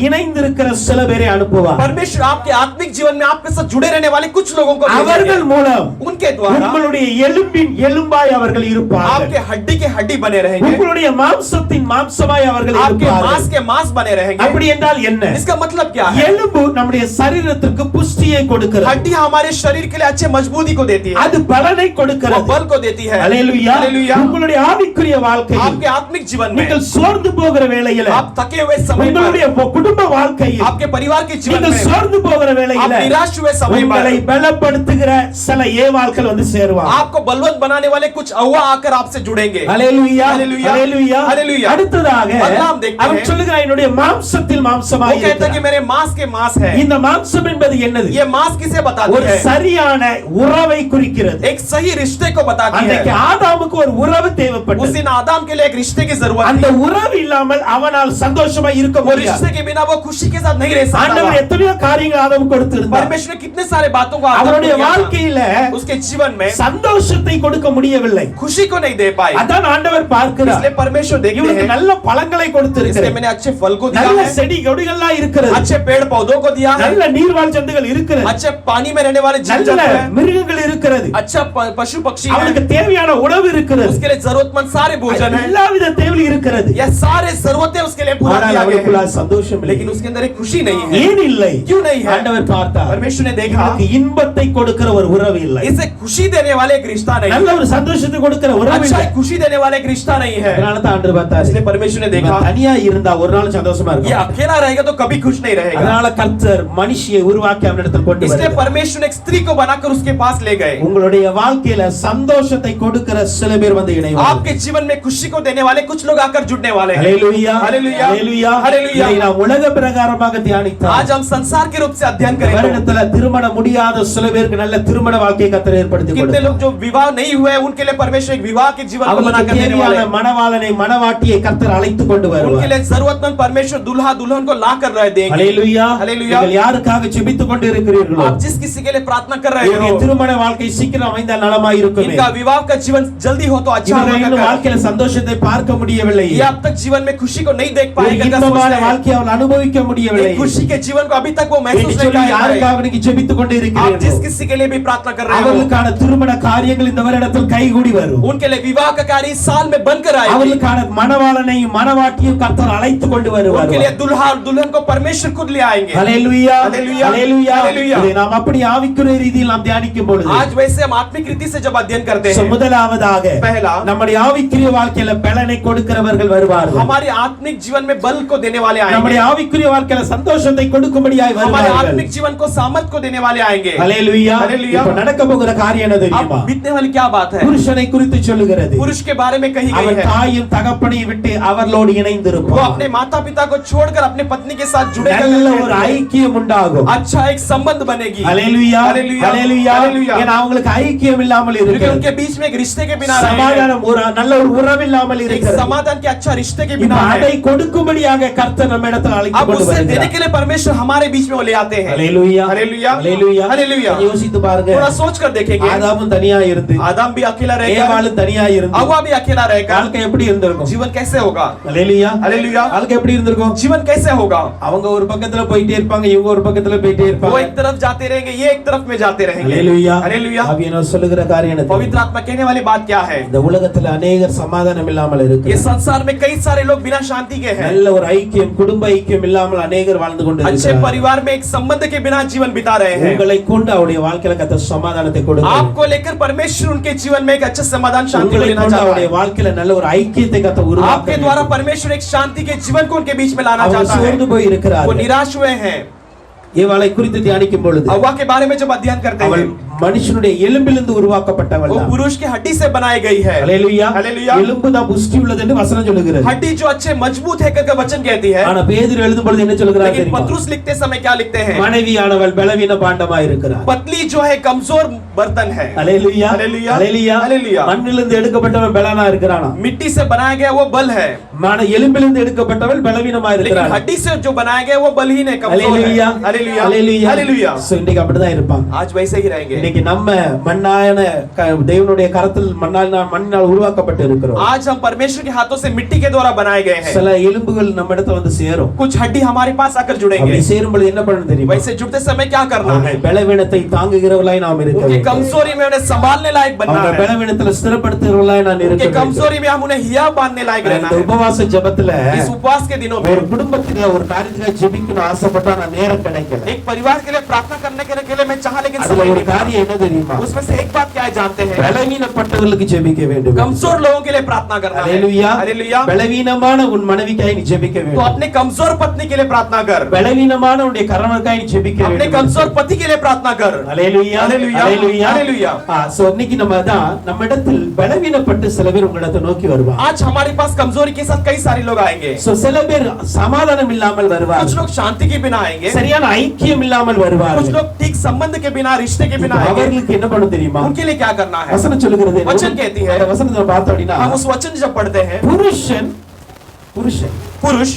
A: இணைந்திருக்கிற சில பேரை அனுப்புவார்
B: परमेश्वर आपके आत्मिक जीवन में आपके साथ जुड़े रहने वाले कुछ लोगों को
A: அவர்கள்
B: भेजेंगे।
A: மூலம்
B: उनके द्वारा
A: உங்களுடைய எலும்பின் எலும்பாய் அவர்கள் இருப்பார்கள்
B: आपके हड्डी के हड्डी बने रहेंगे,
A: உங்களுடைய மாம்சத்தின் மாம்சமாய் அவர்கள்
B: आपके
A: இருப்பார்கள்
B: मांस के मांस बने रहेंगे।
A: அப்படி என்றால் என்ன
B: इसका मतलब क्या है?
A: எலும்பு நம்முடைய சரீரத்திற்கு புஷ்டியை கொடுக்கிறது
B: हड्डी हमारे शरीर के लिए अच्छे मजबूती को देती है,
A: அது பலனை
B: वो
A: கொடுக்கிறது
B: बल को देती है।
A: ஹalleluya
B: हालेलुया।
A: உங்களுடைய ஆவிக்குரிய வாழ்க்கையில்
B: आपके आत्मिक जीवन में
A: நீங்கள் சோர்ந்து போகிற வேளையில
B: आप थके हुए समय
A: உங்களுடைய
B: पर,
A: குடும்ப வாழ்க்கையில்
B: आपके परिवार के जीवन
A: நீங்கள்
B: में
A: சோர்ந்து போகிற
B: आप
A: வேளையில
B: निराश हुए समय
A: உங்களை
B: पर
A: பலப்படுத்துகிற சில ஏவாள்கள் வந்து சேருவாங்க
B: आपको बलवंत बनाने वाले कुछ अव्वा आकर आपसे जुड़ेंगे।
A: ஹalleluya
B: हालेलुया।
A: ஹalleluya
B: हालेलुया।
A: அடுத்ததாக
B: अगला हम देखते
A: அவன்
B: हैं,
A: சொல்லுகிறான் என்னுடைய மாம்சத்தில்
B: वो
A: மாம்சமாய்
B: कहता है कि
A: இருக்கிறார்
B: मेरे मांस के मांस है।
A: இந்த மாம்சம் என்பது என்னது
B: ये मांस किसे बताती
A: ஒரு
B: है?
A: சரியான உறவை குறிக்கிறது
B: एक सही रिश्ते को बताती
A: அன்றைக்கு
B: है।
A: ஆதாமுக்கு ஒரு உறவு தேவைப்பட்டது
B: उस दिन आदम के लिए एक रिश्ते की जरूरत
A: அந்த
B: थी,
A: உறவு இல்லாமல் அவனால் சந்தோஷமா இருக்க
B: वो
A: முடியாது
B: रिश्ते के बिना वो खुशी के साथ नहीं रह सकता
A: ஆண்டவர்
B: था।
A: எத்தனையோ காரியங்கள் ஆதாமுக்கு கொடுத்திருந்தார்
B: परमेश्वर ने कितने सारे बातों को आदम को
A: அவருடைய
B: दिया था।
A: வாழ்க்கையில
B: उसके जीवन में
A: சந்தோஷத்தை கொடுக்க முடியவில்லை
B: खुशी को नहीं दे पाए,
A: அதான் ஆண்டவர் பார்க்கிறார்
B: इसलिए परमेश्वर देखते
A: இவனுக்கு
B: हैं,
A: நல்ல பழங்களை
B: इसलिए
A: கொடுத்திருக்கிறார்
B: मैंने अच्छे फल को दिया
A: நல்ல
B: है,
A: செடி கொடிகள்லாம் இருக்கிறது
B: अच्छे पेड़ पौधों को दिया है,
A: நல்ல நீர்வாழ் ஜந்துகள் இருக்கிறது
B: अच्छे पानी में रहने वाले जीव
A: நல்ல
B: जंतु हैं,
A: மிருகங்கள் இருக்கிறது
B: अच्छा पशु पक्षी
A: அவனுக்கு
B: हैं,
A: தேவையான உணவு இருக்கிறது
B: उसके लिए जरूरतमंद सारे भोजन है,
A: எல்லாவித தேவையும் இருக்கிறது
B: यह सारे जरूरतें उसके लिए पूरा
A: ஆனால்
B: किया गया
A: அவனுக்குள்ள
B: है,
A: சந்தோஷம் இல்லை.
B: लेकिन उसके अंदर एक खुशी नहीं है.
A: ஏன் இல்லை?
B: क्यों नहीं है?
A: ஆண்டவர் பார்த்தார்.
B: परमेश्वर ने देखा
A: இவனுக்கு இன்பத்தை கொடுக்கிற ஒரு உறவு இல்லை.
B: इसे खुशी देने वाले एक रिश्ता नहीं
A: நல்ல ஒரு சந்தோஷத்தை கொடுக்கிற உறவு
B: अच्छा
A: இல்லை.
B: खुशी देने वाले एक रिश्ता नहीं है.
A: அதனால தான் ஆண்டவர் பார்த்தார்.
B: इसलिए परमेश्वर ने देखा
A: இவன் தனியா இருந்தா ஒரு நாள் சந்தோஷமா
B: ये
A: இருக்கும்.
B: अकेला रहेगा तो कभी खुश नहीं रहेगा.
A: அதனால கர்த்தர் மனுஷியை உருவாக்கி அவனிடத்தில் கொண்டு
B: इसलिए
A: வந்தார்.
B: परमेश्वर ने एक स्त्री को बनाकर उसके पास ले गए.
A: உங்களுடைய வாழ்க்கையில சந்தோஷத்தை கொடுக்கிற சில பேர் வந்து இணைவார்கள்.
B: आपके जीवन में खुशी को देने वाले कुछ लोग आकर जुड़ने वाले हैं.
A: ஹalleluya
B: हालेलुया
A: ஹalleluya
B: हालेलुया.
A: இதை நாம் உலக பிரகாரமாக தியானித்தால்
B: आज हम संसार के रूप से अध्ययन करेंगे.
A: வருடத்துல திருமணம் முடியாத சில பேருக்கு நல்ல திருமண வாழ்க்கையை கர்த்தர் ஏற்படுத்தி
B: कितने
A: கொடுத்தார்.
B: लोग जो विवाह नहीं हुए हैं उनके लिए परमेश्वर एक विवाह के जीवन को
A: அவர்களுக்கு
B: बनाकर देने वाले
A: தேவையான
B: हैं.
A: மணவாளனை மணவாட்டியை கர்த்தர் அழைத்து கொண்டு
B: उनके
A: வருவார்.
B: लिए जरूरतमंद परमेश्वर दूल्हा दुल्हन को ला कर रहे देंगे.
A: ஹalleluya
B: हालेलुया.
A: நீங்கள் யாருக்காக ஜெபித்துக் கொண்டு இருக்கிறீர்களோ
B: आप जिस किसी के लिए प्रार्थना कर रहे
A: இவருடைய
B: हो
A: திருமண வாழ்க்கை சீக்கிரம் அமைந்தால் நலமாய் இருக்குமே.
B: इनका विवाह का जीवन जल्दी हो तो अच्छा
A: இவர்கள் இன்னும்
B: होगा.
A: வாழ்க்கையில சந்தோஷத்தை பார்க்க முடியவில்லை.
B: ये अब तक जीवन में खुशी को नहीं देख
A: ஒரு
B: पाएगा. क्या
A: இன்பமான
B: सोचते हैं?
A: வாழ்க்கையை அவள் அனுபவிக்க முடியவில்லை.
B: एक खुशी के जीवन को अभी तक वो महसूस
A: என்று
B: नहीं
A: சொல்லி
B: कर रहे.
A: யாருக்காக நீங்க ஜெபித்துக் கொண்டு
B: आप जिस
A: இருக்கிறீர்களோ
B: किसी के लिए भी प्रार्थना कर रहे हो
A: அவர்களுக்கான திருமண காரியங்கள் இந்த வருடத்தில் கைகூடி வரும்.
B: उनके लिए विवाह का कार्य इस साल में बनकर आएगा.
A: அவர்களுக்கான மணவாளனையும் மணவாட்டியும் கர்த்தர் அழைத்து கொண்டு வருவார்.
B: उनके लिए दुल्हा और दुल्हन को परमेश्वर खुद ले आएंगे.
A: ஹalleluya
B: हालेलुया
A: ஹalleluya.
B: हालेलुया.
A: இதை நாம் அப்படி ஆவிக்குரிய ரீதியில் நாம் தியானிக்கும் பொழுது
B: आज वैसे हम आत्मिक रीति से जब अध्ययन करते हैं
A: முதலாவதாக
B: पहला
A: நம்முடைய ஆவிக்குரிய வாழ்க்கையில பலனை கொடுக்கிறவர்கள் வருவார்கள்.
B: हमारे आत्मिक जीवन में बल को देने वाले
A: நம்முடைய
B: आएंगे.
A: ஆவிக்குரிய வாழ்க்கையில சந்தோஷத்தை கொடுக்கும்படியாய்
B: हमारे
A: வருவார்கள்.
B: आत्मिक जीवन को सामर्थ को देने वाले आएंगे.
A: ஹalleluya.
B: हालेलुया.
A: இப்ப நடக்க போகிற காரியம் என்ன
B: अब
A: தெரியுமா?
B: बीतने वाली क्या बात है?
A: புருஷனை குறித்து சொல்லுகிறது.
B: पुरुष के बारे में कही गई
A: அவன்
B: है
A: தாயும் தகப்பனையும் விட்டு அவர்களோடு
B: वो
A: இணைந்திருப்பான்.
B: अपने माता पिता को छोड़कर अपने पत्नी के साथ जुड़ेगा.
A: நல்ல ஒரு ஐக்கியம் உண்டாகும்.
B: अच्छा एक संबंध बनेगी.
A: ஹalleluya
B: हालेलुया.
A: ஹalleluya.
B: हालेलुया.
A: ஏன்னா அவங்களுக்கு ஐக்கியம் இல்லாமல்
B: क्योंकि
A: இருக்கு.
B: उनके बीच में एक रिश्ते के बिना रहे हैं.
A: சமாதானம் ஒரு நல்ல ஒரு உறவு இல்லாமல்
B: एक
A: இருக்கிறது.
B: समाधान के अच्छा रिश्ते के
A: இப்ப
B: बिना
A: அதை
B: है.
A: கொடுக்கும்படியாக கர்த்தர் நம்ம இடத்துல அழைத்து
B: अब
A: கொண்டு
B: उसे देने
A: வருகிறார்.
B: के लिए परमेश्वर हमारे बीच में वो ले आते हैं.
A: ஹalleluya
B: हालेलुया.
A: ஹalleluya.
B: हालेलुया.
A: கொஞ்சம் யோசித்து பாருங்க.
B: थोड़ा सोच कर देखेंगे.
A: ஆதாமும் தனியா இருந்து
B: आदम भी अकेला रहेगा.
A: ஏவாளும் தனியா இருந்து
B: हव्वा भी अकेला रहेगा.
A: வாழ்க்கை எப்படி இருந்திருக்கும்?
B: जीवन कैसे होगा?
A: ஹalleluya
B: हालेलुया.
A: வாழ்க்கை எப்படி இருந்திருக்கும்?
B: जीवन कैसे होगा?
A: அவங்க ஒரு பக்கத்துல போயிட்டே இருப்பாங்க, இவங்க ஒரு பக்கத்துல போயிட்டே
B: वो
A: இருப்பாங்க.
B: एक तरफ जाते रहेंगे, ये एक तरफ में जाते रहेंगे.
A: ஹalleluya
B: हालेलुया.
A: ஆவியானவர் சொல்லுகிற காரியம் என்ன?
B: पवित्र आत्मा कहने वाली बात क्या है?
A: இந்த உலகத்துல अनेகர் சமாதானம் இல்லாமல்
B: ये
A: இருக்கு.
B: संसार में कई सारे लोग बिना शांति के हैं.
A: நல்ல ஒரு ஐக்கியம், குடும்ப ஐக்கியம் இல்லாமல் अनेகர் வாழ்ந்து கொண்டு
B: अच्छे
A: இருக்கிறார்கள்.
B: परिवार में एक संबंध के बिना जीवन बिता रहे हैं.
A: உங்களை கொண்டு அவருடைய வாழ்க்கையில கர்த்தர் சமாதானத்தை கொடுக்கிறார்.
B: आपको लेकर परमेश्वर उनके जीवन में एक अच्छा समाधान शांति को
A: உங்களை
B: लेना
A: கொண்டு
B: चाहता
A: அவருடைய
B: है.
A: வாழ்க்கையில நல்ல ஒரு ஐக்கியத்தை கர்த்தர்
B: आपके
A: உருவாக்க
B: द्वारा परमेश्वर एक शांति के जीवन को उनके बीच में लाना
A: அவங்க
B: चाहता
A: சோர்ந்து
B: है.
A: போய்
B: वो
A: இருக்கிறார்கள்.
B: निराश हुए हैं.
A: ஏவாளை குறித்து தியானிக்கும் பொழுது
B: हव्वा के बारे में जब अध्ययन करते
A: அவள்
B: हैं
A: மனுஷனுடைய எலும்பிலிருந்து உருவாக்கப்பட்டவள்
B: वो
A: தான்.
B: पुरुष की हड्डी से बनाई गई है.
A: ஹalleluya
B: हालेलुया.
A: எலும்பு தான் புஷ்டி உள்ளது என்று வசனம் சொல்லுகிறது.
B: हड्डी जो अच्छे मजबूत है करके वचन कहती है.
A: ஆனா பேதுரு எழுதும் பொழுது என்ன சொல்கிறார்
B: लेकिन
A: தெரியுமா?
B: पतरुस लिखते समय क्या लिखते हैं?
A: மனைவியானவள் பலவீன பாண்டமாய் இருக்கிறார்.
B: पतली जो है कमजोर बर्तन है.
A: ஹalleluya
B: हालेलुया.
A: ஹalleluya
B: हालेलुया.
A: மண்ணிலிருந்து எடுக்கப்பட்டவன் பலனா இருக்கிறானா?
B: मिट्टी से बनाया गया वो बल है.
A: எலும்பிலிருந்து எடுக்கப்பட்டவள் பலவீனமாய்
B: लेकिन
A: இருக்கிறார்.
B: हड्डी से जो बनाया गया वो बलहीन है, कमजोर है.
A: ஹalleluya
B: हालेलुया.
A: ஹalleluya
B: हालेलुया.
A: சோ இன்னைக்கு அப்படிதான் இருப்பாங்க.
B: आज वैसे ही रहेंगे.
A: இன்னைக்கு நம்ம மண்ணான தேவனுடைய கரத்தில் மண்ணினால் உருவாக்கப்பட்டு இருக்கிறோம்.
B: आज हम परमेश्वर के हाथों से मिट्टी के द्वारा बनाए गए हैं.
A: சில எலும்புகள் நம்ம இடத்துல வந்து சேரும்.
B: कुछ हड्डी हमारे पास आकर जुड़ेंगे.
A: அப்படி சேரும் பொழுது என்ன பண்ணணும் தெரியுமா?
B: वैसे जुड़ते समय क्या करना है?
A: பலவீனத்தை தாங்குகிறவர்களாய் நாம் இருக்க
B: उनकी
A: வேண்டும்.
B: कमजोरी में उन्हें संभालने लायक बनना
A: அவங்க
B: है.
A: பலவீனத்துல ஸ்திரப்படுத்துகிறவர்களாய் நான் இருக்க
B: उनकी
A: வேண்டும்.
B: कमजोरी में हम उन्हें हिया बांधने लायक रहना
A: இந்த
B: है.
A: உபவாச ஜெபத்துல
B: इस उपवास के दिनों में
A: ஒரு குடும்பத்துல ஒரு காரியத்துக்காக ஜெபிக்கணும் ஆசைப்பட்டா நான் நேரம் கிடைக்கல.
B: एक परिवार के लिए प्रार्थना करने के लिए मैं चाहा लेकिन
A: அதுல
B: समय
A: ஒரு
B: नहीं मिला.
A: காரியம் என்ன தெரியுமா?
B: उसमें से एक बात क्या है जानते हैं?
A: பலவீனப்பட்டவர்களுக்கு ஜெபிக்க வேண்டும்.
B: कमजोर लोगों के लिए प्रार्थना करना है.
A: ஹalleluya
B: हालेलुया.
A: பலவீனமான உன் மனைவிக்காய் நீ ஜெபிக்க
B: तो
A: வேண்டும்.
B: अपने कमजोर पत्नी के लिए प्रार्थना कर.
A: பலவீனமான உன்னுடைய கணவனுக்காய் நீ ஜெபிக்க
B: अपने
A: வேண்டும்.
B: कमजोर पति के लिए प्रार्थना कर.
A: ஹalleluya
B: हालेलुया.
A: ஹalleluya
B: हालेलुया.
A: சோ இன்னைக்கு நம்ம இடத்தில் பலவீனப்பட்டு சில பேர் உங்களிடத்தை நோக்கி வருவாங்க.
B: आज हमारे पास कमजोरी के साथ कई सारे लोग आएंगे.
A: சோ சில பேர் சமாதானம் இல்லாமல்
B: कुछ
A: வருவாங்க.
B: लोग शांति के बिना आएंगे.
A: சரியான ஐக்கியம் இல்லாமல்
B: कुछ
A: வருவார்கள்.
B: लोग ठीक संबंध के बिना, रिश्ते के बिना आएंगे.
A: அவர்களுக்கு என்ன பண்ணணும் தெரியுமா?
B: उनके लिए क्या करना है?
A: வசனம் சொல்லுகிறது
B: वचन कहती है,
A: அந்த வசனத்தை பார்த்தோம் அப்படின்னா
B: हम उस वचन जब पढ़ते हैं,
A: புருஷன்
B: पुरुष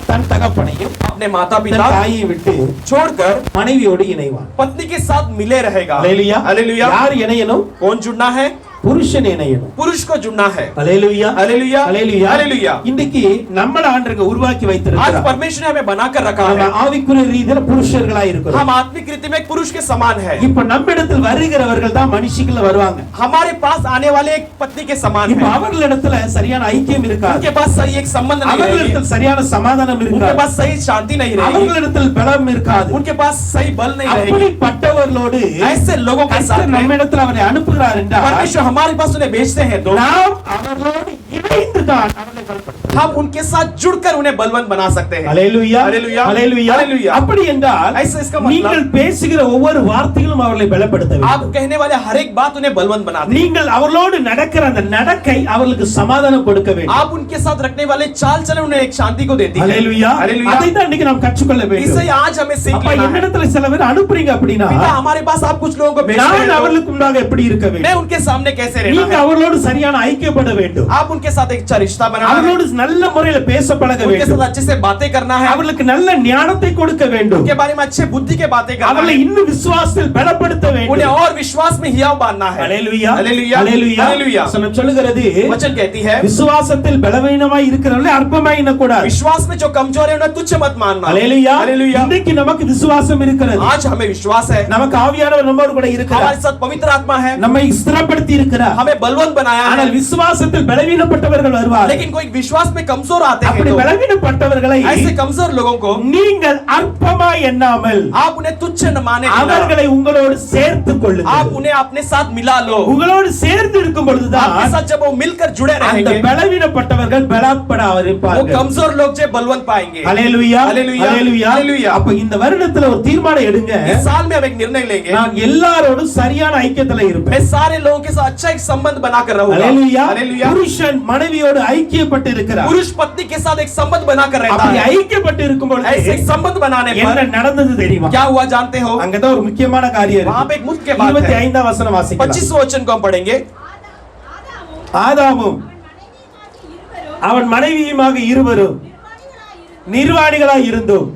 A: தன் தகப்பனையும்
B: अपने माता
A: தன்
B: पिता
A: தாயை விட்டு
B: छोड़कर
A: மனைவியோடு இணைவான்.
B: पत्नी के साथ मिले रहेगा.
A: ஹalleluya
B: हालेलुया.
A: யார் இணையணும்?
B: कौन जुड़ना है?
A: புருஷன் இணையணும்.
B: पुरुष को जुड़ना है.
A: அல்லேலூயா
B: हालेलुया
A: அல்லேலூயா
B: हालेलुया.
A: இன்னைக்கு நம்மள ஆண்டவருக்கு உருவாக்கி
B: आज
A: வைத்திருக்கிறார்.
B: परमेश्वर ने हमें बनाकर रखा
A: நம்ம
B: है.
A: ஆவிக்குரிய ரீதியில புருஷர்களாய் இருக்கிறோம்.
B: हम आत्मिक रीति में एक पुरुष के समान है.
A: இப்ப நம்மிடத்தில் வருகிறவர்கள் தான் மனுஷிகள வருவாங்க.
B: हमारे पास आने वाले एक पत्नी के समान
A: இப்ப
B: है.
A: அவர்களிடத்துல சரியான ஐக்கியம் இருக்காது.
B: उनके पास सही एक संबंध नहीं रहेगी.
A: அவர்களிடத்தில் சரியான சமாதானம்
B: उनके
A: இருக்காது.
B: पास सही शांति नहीं रहेगी.
A: அவர்களிடத்தில் பலம் இருக்காது.
B: उनके पास सही बल नहीं रहेगी.
A: அப்படிப்பட்டவர்களோடு
B: ऐसे लोगों के साथ
A: கர்த்தர்
B: में
A: நம்மிடத்தில் அவரை அனுப்புகிறார் என்றால்
B: परमेश्वर हमारे पास उन्हें भेजते हैं तो
A: நாம் அவர்களோடு இணைந்து தான் அவர்களை பலப்படுத்துகிறோம்.
B: हम उनके साथ जुड़कर उन्हें बलवंत बना सकते हैं.
A: அல்லேலூயா
B: அல்லேலூயா
A: அல்லேலூயா
B: அல்லேலூயா.
A: அப்படி என்றால்
B: ऐसा इसका मतलब
A: நீங்கள் பேசுகிற ஒவ்வொரு வார்த்தைகளும் அவர்களை பலப்படுத்த
B: आप
A: வேண்டும்.
B: कहने वाले हर एक बात उन्हें बलवंत बनाती है.
A: நீங்கள் அவர்களோடு நடக்கிற அந்த நடக்கை அவர்களுக்கு சமாதானம் கொடுக்க வேண்டும்.
B: आप उनके साथ रखने वाले चाल चलन उन्हें एक शांति को देती है.
A: அல்லேலூயா
B: हालेलुया.
A: அதை தான் இன்னைக்கு நாம் கற்றுக்கொள்ள
B: इसे
A: வேண்டும்.
B: आज हमें सीख
A: அப்ப
B: लेना है.
A: என்னிடத்துல சில பேர் அனுப்புறீங்க அப்படினா
B: पिता हमारे पास आप कुछ लोगों को भेजते
A: நான்
B: हैं तो
A: அவர்களுக்கு முன்னாக எப்படி இருக்க
B: मैं
A: வேண்டும்?
B: उनके सामने कैसे रहना
A: நீங்க
B: है.
A: அவர்களோடு சரியான ஐக்கியப்பட வேண்டும்.
B: आप उनके साथ एक अच्छा रिश्ता बनाना है.
A: அவர்களோடு நல்ல முறையில் பேச பழக
B: उनके
A: வேண்டும்.
B: साथ अच्छे से बातें करना है.
A: அவர்களுக்கு நல்ல ஞானத்தை கொடுக்க வேண்டும்.
B: उनके बारे में अच्छे बुद्धि के बातें करना
A: அவர்களை
B: है.
A: இன்னும் விசுவாசத்தில் பலப்படுத்த
B: उन्हें
A: வேண்டும்.
B: और विश्वास में हियाव बांधना है.
A: அல்லேலூயா
B: हालेलुया
A: அல்லேலூயா
B: हालेलुया.
A: வசனம் சொல்லுகிறது
B: वचन कहती है
A: விசுவாசத்தில் பலவீனமாய் இருக்கிறவர்களை அற்பமாய் எண்ணக்கூடாது.
B: विश्वास में जो कमजोर है उन्हें तुच्छ मत मानना.
A: அல்லேலூயா
B: हालेलुया.
A: இன்னைக்கு நமக்கு விசுவாசம் இருக்கிறது.
B: आज हमें विश्वास है.
A: நமக்கு ஆவியானவர் நம்மோடு கூட இருக்கிறார்.
B: हमारे साथ पवित्र आत्मा है.
A: நம்மை ஸ்திரப்படுத்தி இருக்கிறார்.
B: हमें बलवंत बनाया
A: ஆனால்
B: है.
A: விசுவாசத்தில் பலவீனப்பட்டவர்கள் வருவார்கள்.
B: लेकिन कोई विश्वास में कमजोर आते हैं
A: அப்படி
B: तो
A: பலவீனப்பட்டவர்களை
B: ऐसे कमजोर लोगों को
A: நீங்கள் அற்பமாய் எண்ணாமல்
B: आप उन्हें तुच्छ न माने बिना,
A: அவர்களை உங்களோடு சேர்த்துக்
B: आप
A: கொள்ளுங்கள்.
B: उन्हें अपने साथ मिला लो.
A: உங்களோடு சேர்ந்து இருக்கும்
B: आपके
A: பொழுதுதான்
B: साथ जब वो मिलकर जुड़े
A: அந்த
B: रहेंगे
A: பலவீனப்பட்டவர்கள் பலப்பட
B: वो
A: ஆரம்பிப்பார்கள்.
B: कमजोर लोग जो बलवंत पाएंगे.
A: அல்லேலூயா
B: हालेलुया
A: அல்லேலூயா
B: हालेलुया.
A: அப்ப இந்த வருடத்துல ஒரு தீர்மானம் எடுங்க.
B: इस साल में हम एक निर्णय लेंगे.
A: நான் எல்லாரோடும் சரியான ஐக்கியத்துல இருப்பேன்.
B: मैं सारे लोगों के साथ अच्छा एक संबंध बनाकर रहूंगा.
A: அல்லேலூயா
B: हालेलुया.
A: புருஷன் மனைவியோடு ஐக்கியப்பட்டு இருக்கிறார்.
B: पुरुष पत्नी के साथ एक संबंध बनाकर रहता
A: அப்படி
B: है.
A: ஐக்கியப்பட்டு இருக்கும் பொழுது
B: ऐसे एक संबंध बनाने
A: என்ன
B: पर
A: நடந்தது தெரியுமா?
B: क्या हुआ जानते हो?
A: அங்கதான் ஒரு முக்கியமான காரியம்
B: वहां पे
A: இருக்கு.
B: एक मुख्य बात है.
A: 25ஆம் வசனம் வாசிக்கலாம்.
B: 25वें वचन को हम पढ़ेंगे.
A: ஆதாமும் அவன் மனைவியுமாக இருவரும் நிர்வாணிகளாய் இருந்தும்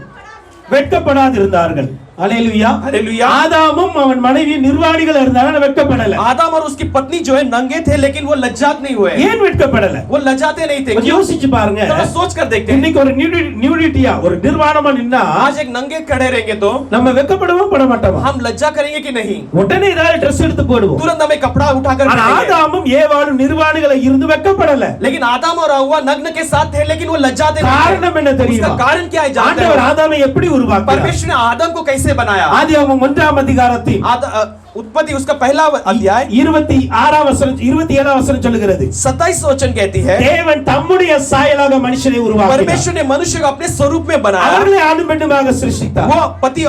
A: வெட்கப்படாதிருந்தார்கள். அல்லேலூயா
B: हालेलुया.
A: ஆதாமும் அவன் மனைவி நிர்வாணிகள் இருந்தாங்க, வெட்கப்படல.
B: आदम और उसकी पत्नी जो है नंगे थे लेकिन वो लज्जात नहीं हुए.
A: ஏன் வெட்கப்படல?
B: वो लज्जाते नहीं थे.
A: கொஞ்சம் யோசிச்சு பாருங்க.
B: थोड़ा सोच कर देखते हैं.
A: இன்னைக்கு ஒரு நியூடிட்டியா ஒரு நிர்வாணமா நின்னா
B: आज एक नंगे खड़े रहेंगे तो
A: நம்ம வெட்கப்படவும் பட மாட்டோமா?
B: हम लज्जा करेंगे कि नहीं?
A: உடனே ஏதாவது ட்ரெஸ் எடுத்து போடுவோம்.
B: तुरंत हमें कपड़ा उठाकर
A: ஆனா
B: पहनेंगे.
A: ஆதாமும் ஏவாளும் நிர்வாணிகளை இருந்து வெட்கப்படல.
B: लेकिन आदम और हव्वा नग्न के साथ थे लेकिन वो लज्जाते नहीं थे.
A: காரணம் என்ன
B: उसका
A: தெரியுமா?
B: कारण क्या है जानते
A: ஆண்டவர்
B: हो?
A: ஆதாமை எப்படி உருவாக்கினார்?
B: परमेश्वर ने आदम को कैसे बनाया?
A: ஆதியாகமம் 1ஆம் அதிகாரத்தில்
B: उत्पत्ति उसका पहला अध्याय
A: 26ஆம் வசனம் 27ஆம் வசனம் சொல்லுகிறது.
B: 27 वचन कहती है
A: தேவன் தம்முடைய சாயலாக மனுஷனை உருவாக்கினார்.
B: परमेश्वर ने मनुष्य को अपने स्वरूप में बनाया.
A: அவர்களை ஆணும் பெண்ணுமாக சிருஷ்டித்தார்.
B: वो पति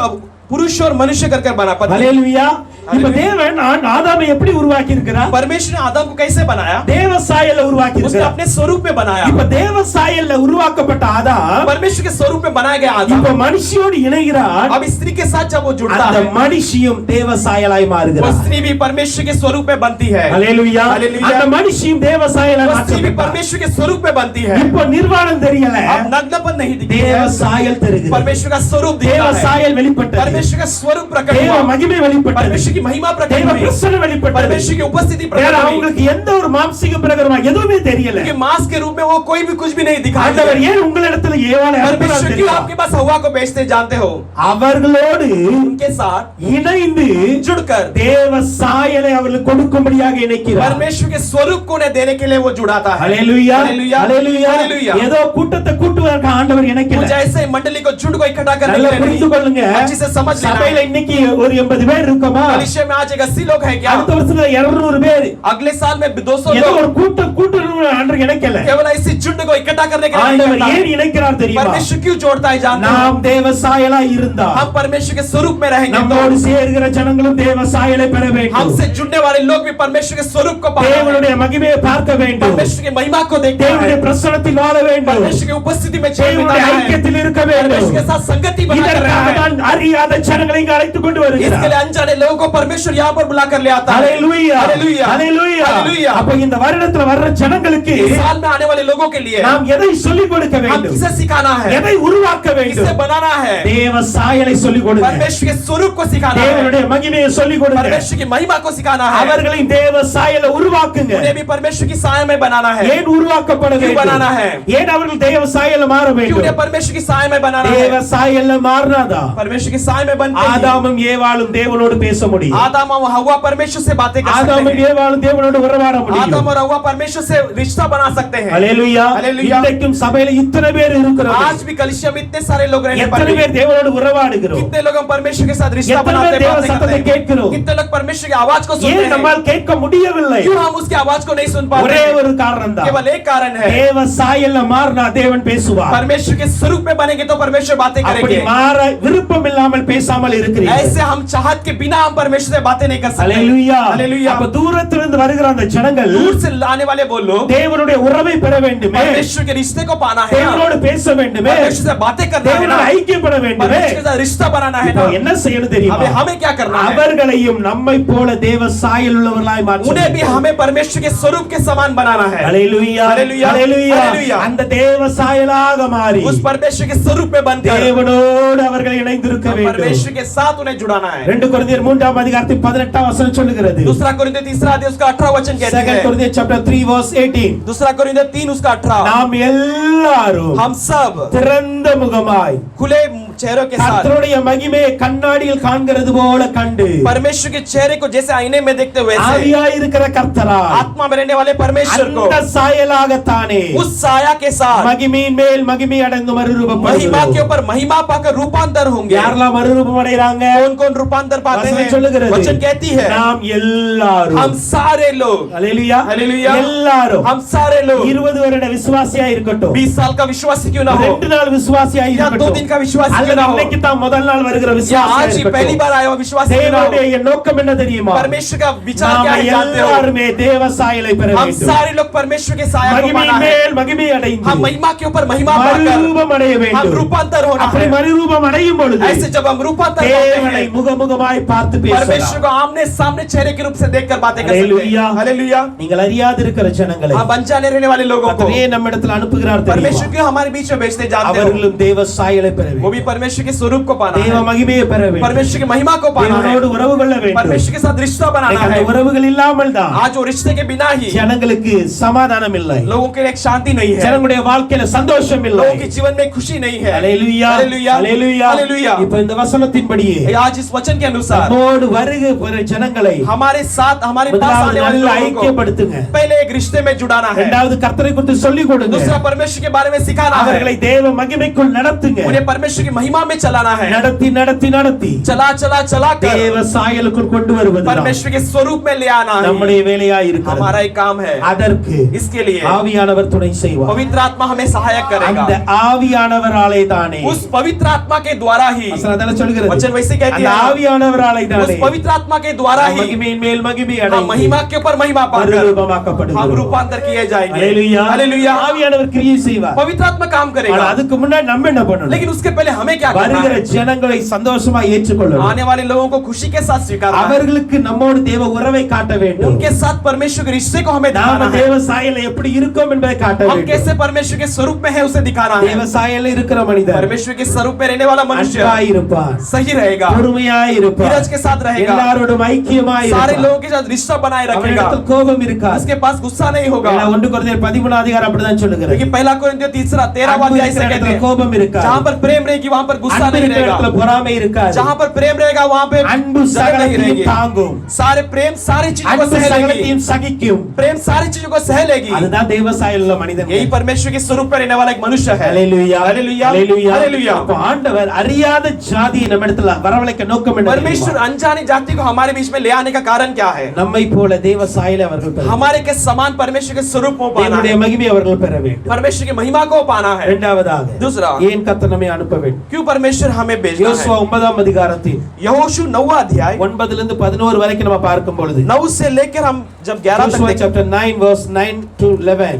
B: पुरुष और मनुष्य कर बना पति.
A: அல்லேலூயா. இப்ப தேவன் ஆதாமை எப்படி உருவாக்கி இருக்கிறார்?
B: परमेश्वर ने आदम को कैसे बनाया?
A: தேவ சாயல்ல உருவாக்கி
B: उसने
A: இருக்கிறார்.
B: अपने स्वरूप में बनाया.
A: இப்ப தேவ சாயல்ல உருவாக்கப்பட்ட ஆதாம்
B: परमेश्वर के स्वरूप में बनाया गया आदम
A: இப்ப மனுஷியோடு இணைகிறார்.
B: अब स्त्री के साथ जब वो जुड़ता
A: அந்த
B: है
A: மனுஷியும் தேவ சாயலாய்
B: वो
A: மாறுகிறார்.
B: स्त्री भी परमेश्वर के स्वरूप में बनती है.
A: அல்லேலூயா.
B: हालेलुया.
A: அந்த மனுஷியும் தேவ சாயலாய்
B: वो स्त्री भी
A: மாற்றப்பட்டார்.
B: परमेश्वर के स्वरूप में बनती है.
A: இப்ப நிர்வாணம் தெரியல,
B: अब नग्नपन नहीं दिखती
A: தேவ
B: है.
A: சாயல் தெரிகிறது.
B: परमेश्वर का स्वरूप
A: தேவ
B: दिखता है.
A: சாயல் வெளிப்பட்டது.
B: परमेश्वर का स्वरूप प्रकट
A: தேவ
B: हुआ.
A: மகிமை வெளிப்பட்டது.
B: परमेश्वर की महिमा प्रकट
A: தேவ
B: हुई.
A: பிரசன்னம் வெளிப்பட்டது.
B: परमेश्वर की उपस्थिति
A: வேற
B: प्रकट हुई.
A: அவங்களுக்கு எந்த ஒரு மாம்சீக பிரகாரமா எதுவுமே தெரியல.
B: क्योंकि मांस के रूप में वो कोई भी कुछ भी नहीं दिखाई
A: ஆண்டவர்
B: दिया.
A: ஏன் உங்களிடத்துல ஏவாளை
B: परमेश्वर
A: அனுப்பினார்
B: क्यों
A: தெரியுமா?
B: आपके पास हव्वा को भेजते हैं जानते हो?
A: அவர்களோடு
B: उनके साथ
A: இணைந்து
B: जुड़कर
A: தேவ சாயலை அவர்களுக்கு கொடுக்கும்படியாக இணைக்கிறார்.
B: परमेश्वर के स्वरूप को उन्हें देने के लिए वो जुड़ाता है.
A: அல்லேலூயா
B: हालेलुया
A: அல்லேலூயா.
B: हालेलुया.
A: ஏதோ கூட்டத்தை கூட்டுவதற்கு ஆண்டவர் இணைக்கல.
B: मुझे ऐसे मंडली को झुंड को इकट्ठा करने
A: நல்லா
B: के लिए
A: புரிந்து கொள்ளுங்க.
B: नहीं, अच्छे से समझ लेना
A: சபையில
B: है.
A: இன்னைக்கு ஒரு 80 பேர் இருக்கோமா?
B: कलीसिया में आज एक 80 लोग हैं क्या?
A: அடுத்த வருஷத்துல 200 பேர்.
B: अगले साल में 200
A: ஏதோ
B: लोग.
A: ஒரு கூட்டணும் ஆண்டவர் இணைக்கல.
B: केवल ऐसी झुंड को इकट्ठा करने के लिए नहीं
A: ஆண்டவர்
B: करता.
A: ஏன் இணைக்கிறார் தெரியுமா?
B: परमेश्वर क्यों जोड़ता है जानते हो?
A: நாம் தேவ சாயலாய் இருந்தா
B: हम परमेश्वर के स्वरूप में रहेंगे
A: நம்மோடு
B: तो
A: சேர்கிற ஜனங்களும் தேவ சாயலை பெற வேண்டும்.
B: हमसे जुड़ने वाले लोग भी परमेश्वर के स्वरूप को पाएंगे.
A: தேவனுடைய மகிமையை பார்க்க வேண்டும்.
B: परमेश्वर की महिमा को देखते
A: தேவனுடைய
B: हैं.
A: பிரசன்னத்தில் வாழ வேண்டும்.
B: परमेश्वर की उपस्थिति में जीवन
A: தேவனுடைய
B: बिताना है.
A: ஐக்கியத்தில் இருக்க வேண்டும்.
B: परमेश्वर के साथ संगति बनाकर रहना
A: இதற்காக
B: है.
A: தான் அறியாத ஜனங்களை இங்கு அழைத்துக் கொண்டு
B: इसके
A: வருகிறார்.
B: लिए अनजाने लोगों को को परमेश्वर यहाँ पर बुलाकर ले आता है।
A: ஹalleluya
B: हालेलुया
A: ஹalleluya
B: हालेलुया।
A: அப்ப இந்த வருடத்துல வர்ற ஜனங்களுக்கு
B: इस साल में आने वाले लोगों के लिए
A: நாம் எதை சொல்லிக் கொடுக்க
B: हम
A: வேண்டும்
B: किसे सिखाना है,
A: எதை उरुवाக்க
B: किसे
A: வேண்டும்
B: बनाना है।
A: தேவ சாயலை சொல்லிக் கொடுங்க
B: परमेश्वर के स्वरूप को सिखाना है,
A: தேவனுடைய மகிமையை சொல்லிக் கொடுங்க
B: परमेश्वर की महिमा को सिखाना है।
A: அவர்களை தேவ சாயலை உருவாக்குங்க
B: उन्हें भी परमेश्वर की साया में बनाना है।
A: ஏன் உருவாக்கப்பட
B: क्यों बनाना है?
A: வேண்டும் ஏன் அவர்கள் தேவ சாயல மாற
B: क्यों
A: வேண்டும்
B: उन्हें परमेश्वर की साया में बनाना
A: தேவ
B: है?
A: சாயல்ல மாறினாதா
B: परमेश्वर की साया में बनते ही
A: ஆதாமும் ஏவாளும் தேவனோடு பேச முடியும்
B: आदम और हव्वा परमेश्वर से बातें कर सकते
A: ஆதாமும்
B: हैं।
A: ஏவாளும் தேவனோடு உறவாட முடியும்
B: आदम और हव्वा परमेश्वर से रिश्ता बना सकते हैं।
A: ஹalleluya
B: हालेलुया।
A: இன்றைக்கும் சபையில இத்தனை பேர் இருக்கிறோம்
B: आज भी कलिसिया में इतने सारे लोग रहने पर
A: எத்தனை
B: भी
A: பேர் தேவனோடு உறவாடுகிறோம்
B: कितने लोग हम परमेश्वर के साथ रिश्ता
A: कितने
B: बनाते
A: लोग देव
B: बातें
A: सत्य
B: करते
A: கேட்கிறோம்?
B: हैं, कितने लोग परमेश्वर की आवाज को सुनते
A: ஏன்
B: हैं,
A: நம்மால் கேட்க முடியவில்லை
B: क्यों हम उसकी आवाज को नहीं सुन पाते
A: ஒரே
B: हैं?
A: ஒரு காரணம் தான்
B: केवल एक कारण है,
A: தேவ சாயல்ல மாறினா தேவன் பேசுவார்
B: परमेश्वर के स्वरूप में बनेंगे तो परमेश्वर बातें
A: அப்படி
B: करेंगे।
A: மாற விருப்பம் இல்லாமல் பேசாமல் இருக்கிறீர்கள்
B: ऐसे हम चाहत के बिना हम परमेश्वर से बातें नहीं कर सकते।
A: ஹalleluya
B: हालेलुया।
A: அப்ப தூரத்திலிருந்து வருகிற அந்த ஜனங்கள்
B: दूर से आने वाले वो लोग
A: தேவனுடைய உறவை பெற வேண்டுமே
B: परमेश्वर के रिश्ते को पाना है ना,
A: தேவனோடு பேச வேண்டுமே
B: परमेश्वर से बातें करना है ना,
A: தேவனோடு ஐக்கியப்பட வேண்டுமே
B: परमेश्वर के साथ रिश्ता बनाना है
A: இப்போ
B: ना।
A: என்ன செய்யணும் தெரியுமா
B: हमें हमें क्या करना है?
A: அவர்களையும் நம்மை போல தேவ சாயல் உள்ளவர்களாய் மாற்ற
B: उन्हें भी हमें परमेश्वर के स्वरूप के समान बनाना है।
A: ஹalleluya
B: हालेलुया।
A: ஹalleluya
B: हालेलुया।
A: அந்த தேவ சாயலாக மாறி
B: उस परमेश्वर के स्वरूप में बनकर
A: தேவனோடு அவர்கள் இணைந்திருக்க வேண்டும்
B: परमेश्वर के साथ उन्हें जुड़ाना है।
A: 2 கொரிந்தியர் 3ஆம் அதிகாரத்தில் 18ஆம் வசனம் சொல்லுகிறது
B: दूसरा कोरिन्थियों 3 अध्याय उसका 18 वचन कहता
A: 2
B: है।
A: கொரிந்தியர் chapter 3 verse 18
B: दूसरा कोरिन्थियों 3 उसका 18
A: நாம் எல்லாரும்
B: हम सब
A: திறந்த முகமாய்
B: खुले चेहरों के साथ
A: கர்த்தருடைய மகிமையை கண்ணாடியில் காண்கிறது போல கண்டு
B: परमेश्वर के चेहरे को जैसे आईने में देखते हुए
A: ஆவியாய் இருக்கிற கர்த்தரா
B: आत्मा में रहने वाले परमेश्वर को
A: அந்த சாயலாகத்தானே
B: उस साया के साथ
A: மகிமையின் மேல் மகிமை அடைந்து
B: महिमा के
A: மறுரூபப்படுகிறோம்
B: ऊपर महिमा पाकर रूपांतर होंगे।
A: யாரெல்லாம் மறுரூபம் அடைறாங்க
B: कौन कौन रूपांतर पाते
A: வசனம்
B: हैं?
A: சொல்லுகிறது
B: वचन कहती है
A: நாம் எல்லாரும்
B: हम सारे लोग,
A: ஹalleluya
B: हालेलुया,
A: எல்லாரும்
B: हम सारे लोग
A: 20 வருட விசுவாசியா இருக்கட்டும்
B: 20 साल का विश्वासी क्यों ना हो,
A: 2 நாள் விசுவாசியா
B: या 2
A: இருக்கட்டும்
B: दिन का विश्वासी क्यों
A: அல்லது
B: ना हो,
A: இன்னைக்கு தான் முதல் நாள் வருகிற
B: या
A: விசுவாசியா
B: आज ही पहली
A: இருக்கட்டும்
B: बार आया हुआ विश्वासी क्यों ना हो,
A: தேவனுடைய நோக்கம் என்ன தெரியுமா
B: परमेश्वर का विचार
A: நாம்
B: क्या है जानते हो?
A: எல்லாரும் தேவ சாயலை பெற
B: हम
A: வேண்டும்
B: सारे लोग परमेश्वर के साया को पाना
A: மகிமையின்
B: है।
A: மேல் மகிமை அடைந்து
B: हम महिमा के ऊपर महिमा पाकर
A: மறுரூபம் அடைய
B: हम
A: வேண்டும்
B: रूपांतर होना
A: அப்படி
B: है।
A: மறுரூபம் அடையும் பொழுது
B: ऐसे जब हम रूपांतर होते
A: தேவனை
B: हैं
A: முகமுகமாய் பார்த்து
B: परमेश्वर
A: பேசலாம்
B: को आमने सामने चेहरे के रूप से देखकर बातें कर सकते
A: हालेलुया।
B: हैं। हालेलुया।
A: நீங்கள் அறியாது இருக்கிற ஜனங்களை
B: हम अनजाने रहने वाले लोगों को
A: கர்த்தரே நம்மிடத்தில் அனுப்புகிறார் தெரியுமா
B: परमेश्वर क्यों हमारे बीच में भेजते जानते हो?
A: அவர்களும் தேவ சாயலை பெற
B: वो
A: வேண்டும்
B: भी परमेश्वर के स्वरूप को पाना
A: தேவ
B: है,
A: மகிமையை பெற வேண்டும்
B: परमेश्वर की महिमा को पाना है,
A: தேவனோடு உறவு கொள்ள வேண்டும்
B: परमेश्वर के साथ रिश्ता बनाना
A: அந்த
B: है।
A: உறவுகள் இல்லாமல் தான்
B: आज वो रिश्ते के बिना ही
A: ஜனங்களுக்கு சமாதானம் இல்லை
B: लोगों के लिए एक शांति नहीं है,
A: ஜனங்களுடைய வாழ்க்கையில சந்தோஷம் இல்லை
B: लोगों के जीवन में खुशी नहीं है।
A: ஹalleluya
B: हालेलुया।
A: ஹalleluya
B: हालेलुया।
A: இப்போ இந்த வசனத்தின்படியே
B: आज इस वचन के अनुसार
A: நம்மோடு வருகிற ஜனங்களை
B: हमारे साथ हमारे पास
A: முதலாவது
B: आने वाले
A: நல்ல
B: लोगों को
A: ஐக்கியப்படுத்துங்க
B: पहले एक रिश्ते में जुड़ाना है,
A: இரண்டாவது கர்த்தரை குறித்து சொல்லிக் கொடுங்க
B: दूसरा परमेश्वर के बारे में सिखाना है,
A: அவர்களை தேவ மகிமைக்குள் நடத்துங்க
B: उन्हें परमेश्वर की महिमा में चलाना है,
A: நடத்தி நடத்தி நடத்தி
B: चला चला चला कर
A: தேவ சாயலுக்குள் கொண்டு வருவது
B: परमेश्वर के स्वरूप में ले आना है।
A: நம்முடைய வேலையா இருக்கிறது
B: हमारा एक काम है,
A: அதற்கு
B: इसके लिए
A: ஆவியானவர் துணை செய்வார்
B: पवित्र आत्मा हमें सहायक करेगा।
A: அந்த ஆவியானவராலே தானே
B: उस पवित्र आत्मा के द्वारा ही,
A: வசனம் அதெல்லாம் சொல்கிறது
B: वचन वैसे कहती
A: அந்த
B: है,
A: ஆவியானவராலே
B: उस
A: தானே
B: पवित्र आत्मा के द्वारा ही
A: மகிமையின் மேல் மகிமை
B: हम
A: அடைந்து
B: महिमा के ऊपर महिमा पाकर हम
A: மறுரூபமாக்கப்படுகிறோம்
B: रूपांतर किए जाएंगे।
A: ஹalleluya
B: हालेलुया।
A: ஆவியானவர் கிரியை செய்வார்
B: पवित्र आत्मा काम
A: ஆனா
B: करेगा,
A: அதுக்கு முன்னாடி நம்ம என்ன பண்ணணும்
B: लेकिन उसके पहले हमें क्या करना
A: வருகிற
B: है?
A: ஜனங்களை சந்தோஷமா ஏற்றுக்கொள்ளணும்
B: आने वाले लोगों को खुशी के साथ स्वीकारना है,
A: அவர்களுக்கு நம்மோடு தேவ உறவை காட்ட வேண்டும்
B: उनके साथ परमेश्वर के रिश्ते को हमें
A: நாம
B: दिखाना है,
A: தேவ சாயல்ல எப்படி இருக்கோம் என்பதை காட்ட
B: हम
A: வேண்டும்
B: कैसे परमेश्वर के स्वरूप में है उसे दिखाना
A: தேவ
B: है।
A: சாயல்ல இருக்கிற மனிதர்
B: परमेश्वर के स्वरूप में रहने वाला मनुष्य
A: அன்பாய் இருப்பார்
B: सही रहेगा,
A: பொறுமையாய் இருப்பார்
B: धीरज के साथ रहेगा,
A: எல்லாரோடும் ஐக்கியமாய்
B: सारे
A: இருப்பார்
B: लोगों के साथ रिश्ता बनाए रखेगा,
A: அவனிடத்தில் கோபம் இருக்காது
B: उसके पास गुस्सा नहीं होगा।
A: 1 கொரிந்தியர் 13 அதிகாரம் அப்படிதான் சொல்லுகிறது
B: क्योंकि पहला कोरिन्थियों 13
A: அன்பு
B: अध्याय से
A: இருக்கிற
B: कहते
A: இடத்துல
B: हैं,
A: கோபம் இருக்காது
B: जहां पर प्रेम रहेगी वहां पर गुस्सा
A: அன்பு
B: नहीं
A: இருக்கிற இடத்துல
B: रहेगा,
A: பொறாமை இருக்காது
B: जहां पर प्रेम रहेगा वहां पे
A: அன்பு
B: जलन नहीं
A: சகலத்தையும்
B: रहेगी,
A: தாங்கும்
B: सारे प्रेम सारी चीजों को
A: அன்பு
B: सह लेगी,
A: சகலத்தையும் சகிக்கும்
B: प्रेम सारी चीजों को सह लेगी।
A: அதுதான் தேவ சாயல்ல மனிதன்
B: यही परमेश्वर के स्वरूप में रहने वाला एक मनुष्य है।
A: ஹalleluya
B: हालेलुया,
A: ஹalleluya
B: हालेलुया।
A: அப்ப ஆண்டவர் அறியாத ஜாதியை நம்மிடத்துல வரவழைக்க நோக்கம் என்ன
B: परमेश्वर
A: தெரியுமா?
B: अनजानी जाति को हमारे बीच में ले आने का कारण क्या है?
A: நம்மை போல தேவ சாயலை அவர்கள் பெற வேண்டும்.
B: हमारे के समान परमेश्वर के स्वरूप को पाना
A: தேவனுடைய
B: है,
A: மகிமை அவர்கள் பெற வேண்டும்
B: परमेश्वर की महिमा को पाना है।
A: இரண்டாவதாக
B: दूसरा,
A: ஏன் கர்த்தர் நம்மை அனுப்ப வேண்டும்
B: क्यों परमेश्वर हमें भेजना
A: யோசுவா
B: है?
A: 9ஆம் அதிகாரத்தில்
B: यहोशू 9वां अध्याय
A: 9 லிருந்து 11 வரைக்கும் நம்ம பார்க்கும் பொழுது
B: 9 से लेकर हम जब 11 तक
A: யோசுவா
B: देखें,
A: chapter 9 verse 9 to 11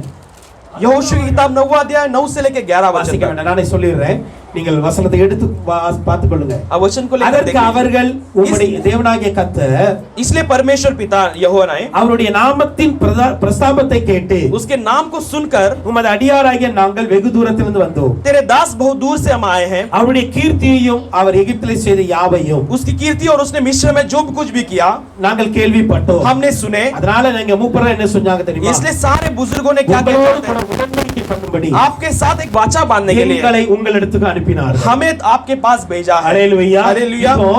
B: यहोशू की किताब 9वां अध्याय 9 से लेकर 11
A: வாசிக்க
B: वचन तक।
A: வேண்டாம் நானே சொல்லிடுறேன் நீங்கள் வசனத்தை எடுத்து பார்த்துக் கொள்ளுங்க.
B: अब वचन को लेकर
A: அதற்கு
B: देखिए।
A: அவர்கள் உம்முடைய தேவனாகிய கர்த்தர்
B: इसलिए परमेश्वर पिता यहोवा ने
A: அவருடைய நாமத்தின் பிரஸ்தாபத்தை கேட்டு
B: उसके नाम को सुनकर
A: உமது அடியாராகிய நாங்கள் வெகு தூரத்திலிருந்து வந்தோம்.
B: तेरे दास बहुत दूर से हम आए हैं।
A: அவருடைய கீர்த்தியையும் அவர் எகிப்திலே செய்த யாவையும்
B: उसकी कीर्ति और उसने मिस्र में जो कुछ भी किया
A: நாங்கள் கேள்விப்பட்டோம்.
B: हमने सुने।
A: அதனால நீங்க மூப்பர்கள் என்ன சொன்னாங்க தெரியுமா?
B: इसलिए सारे बुजुर्गों ने क्या
A: உங்களோடு
B: कहते
A: கூட
B: हैं?
A: உடன்படிக்கை பண்ணும்படி
B: आपके साथ एक वाचा बांधने के लिए
A: எங்களை உங்களிடத்துக்கு அனுப்பினார்கள்.
B: हमें आपके पास भेजा है।
A: ஹalleluya.
B: हालेलुया।
A: இப்போ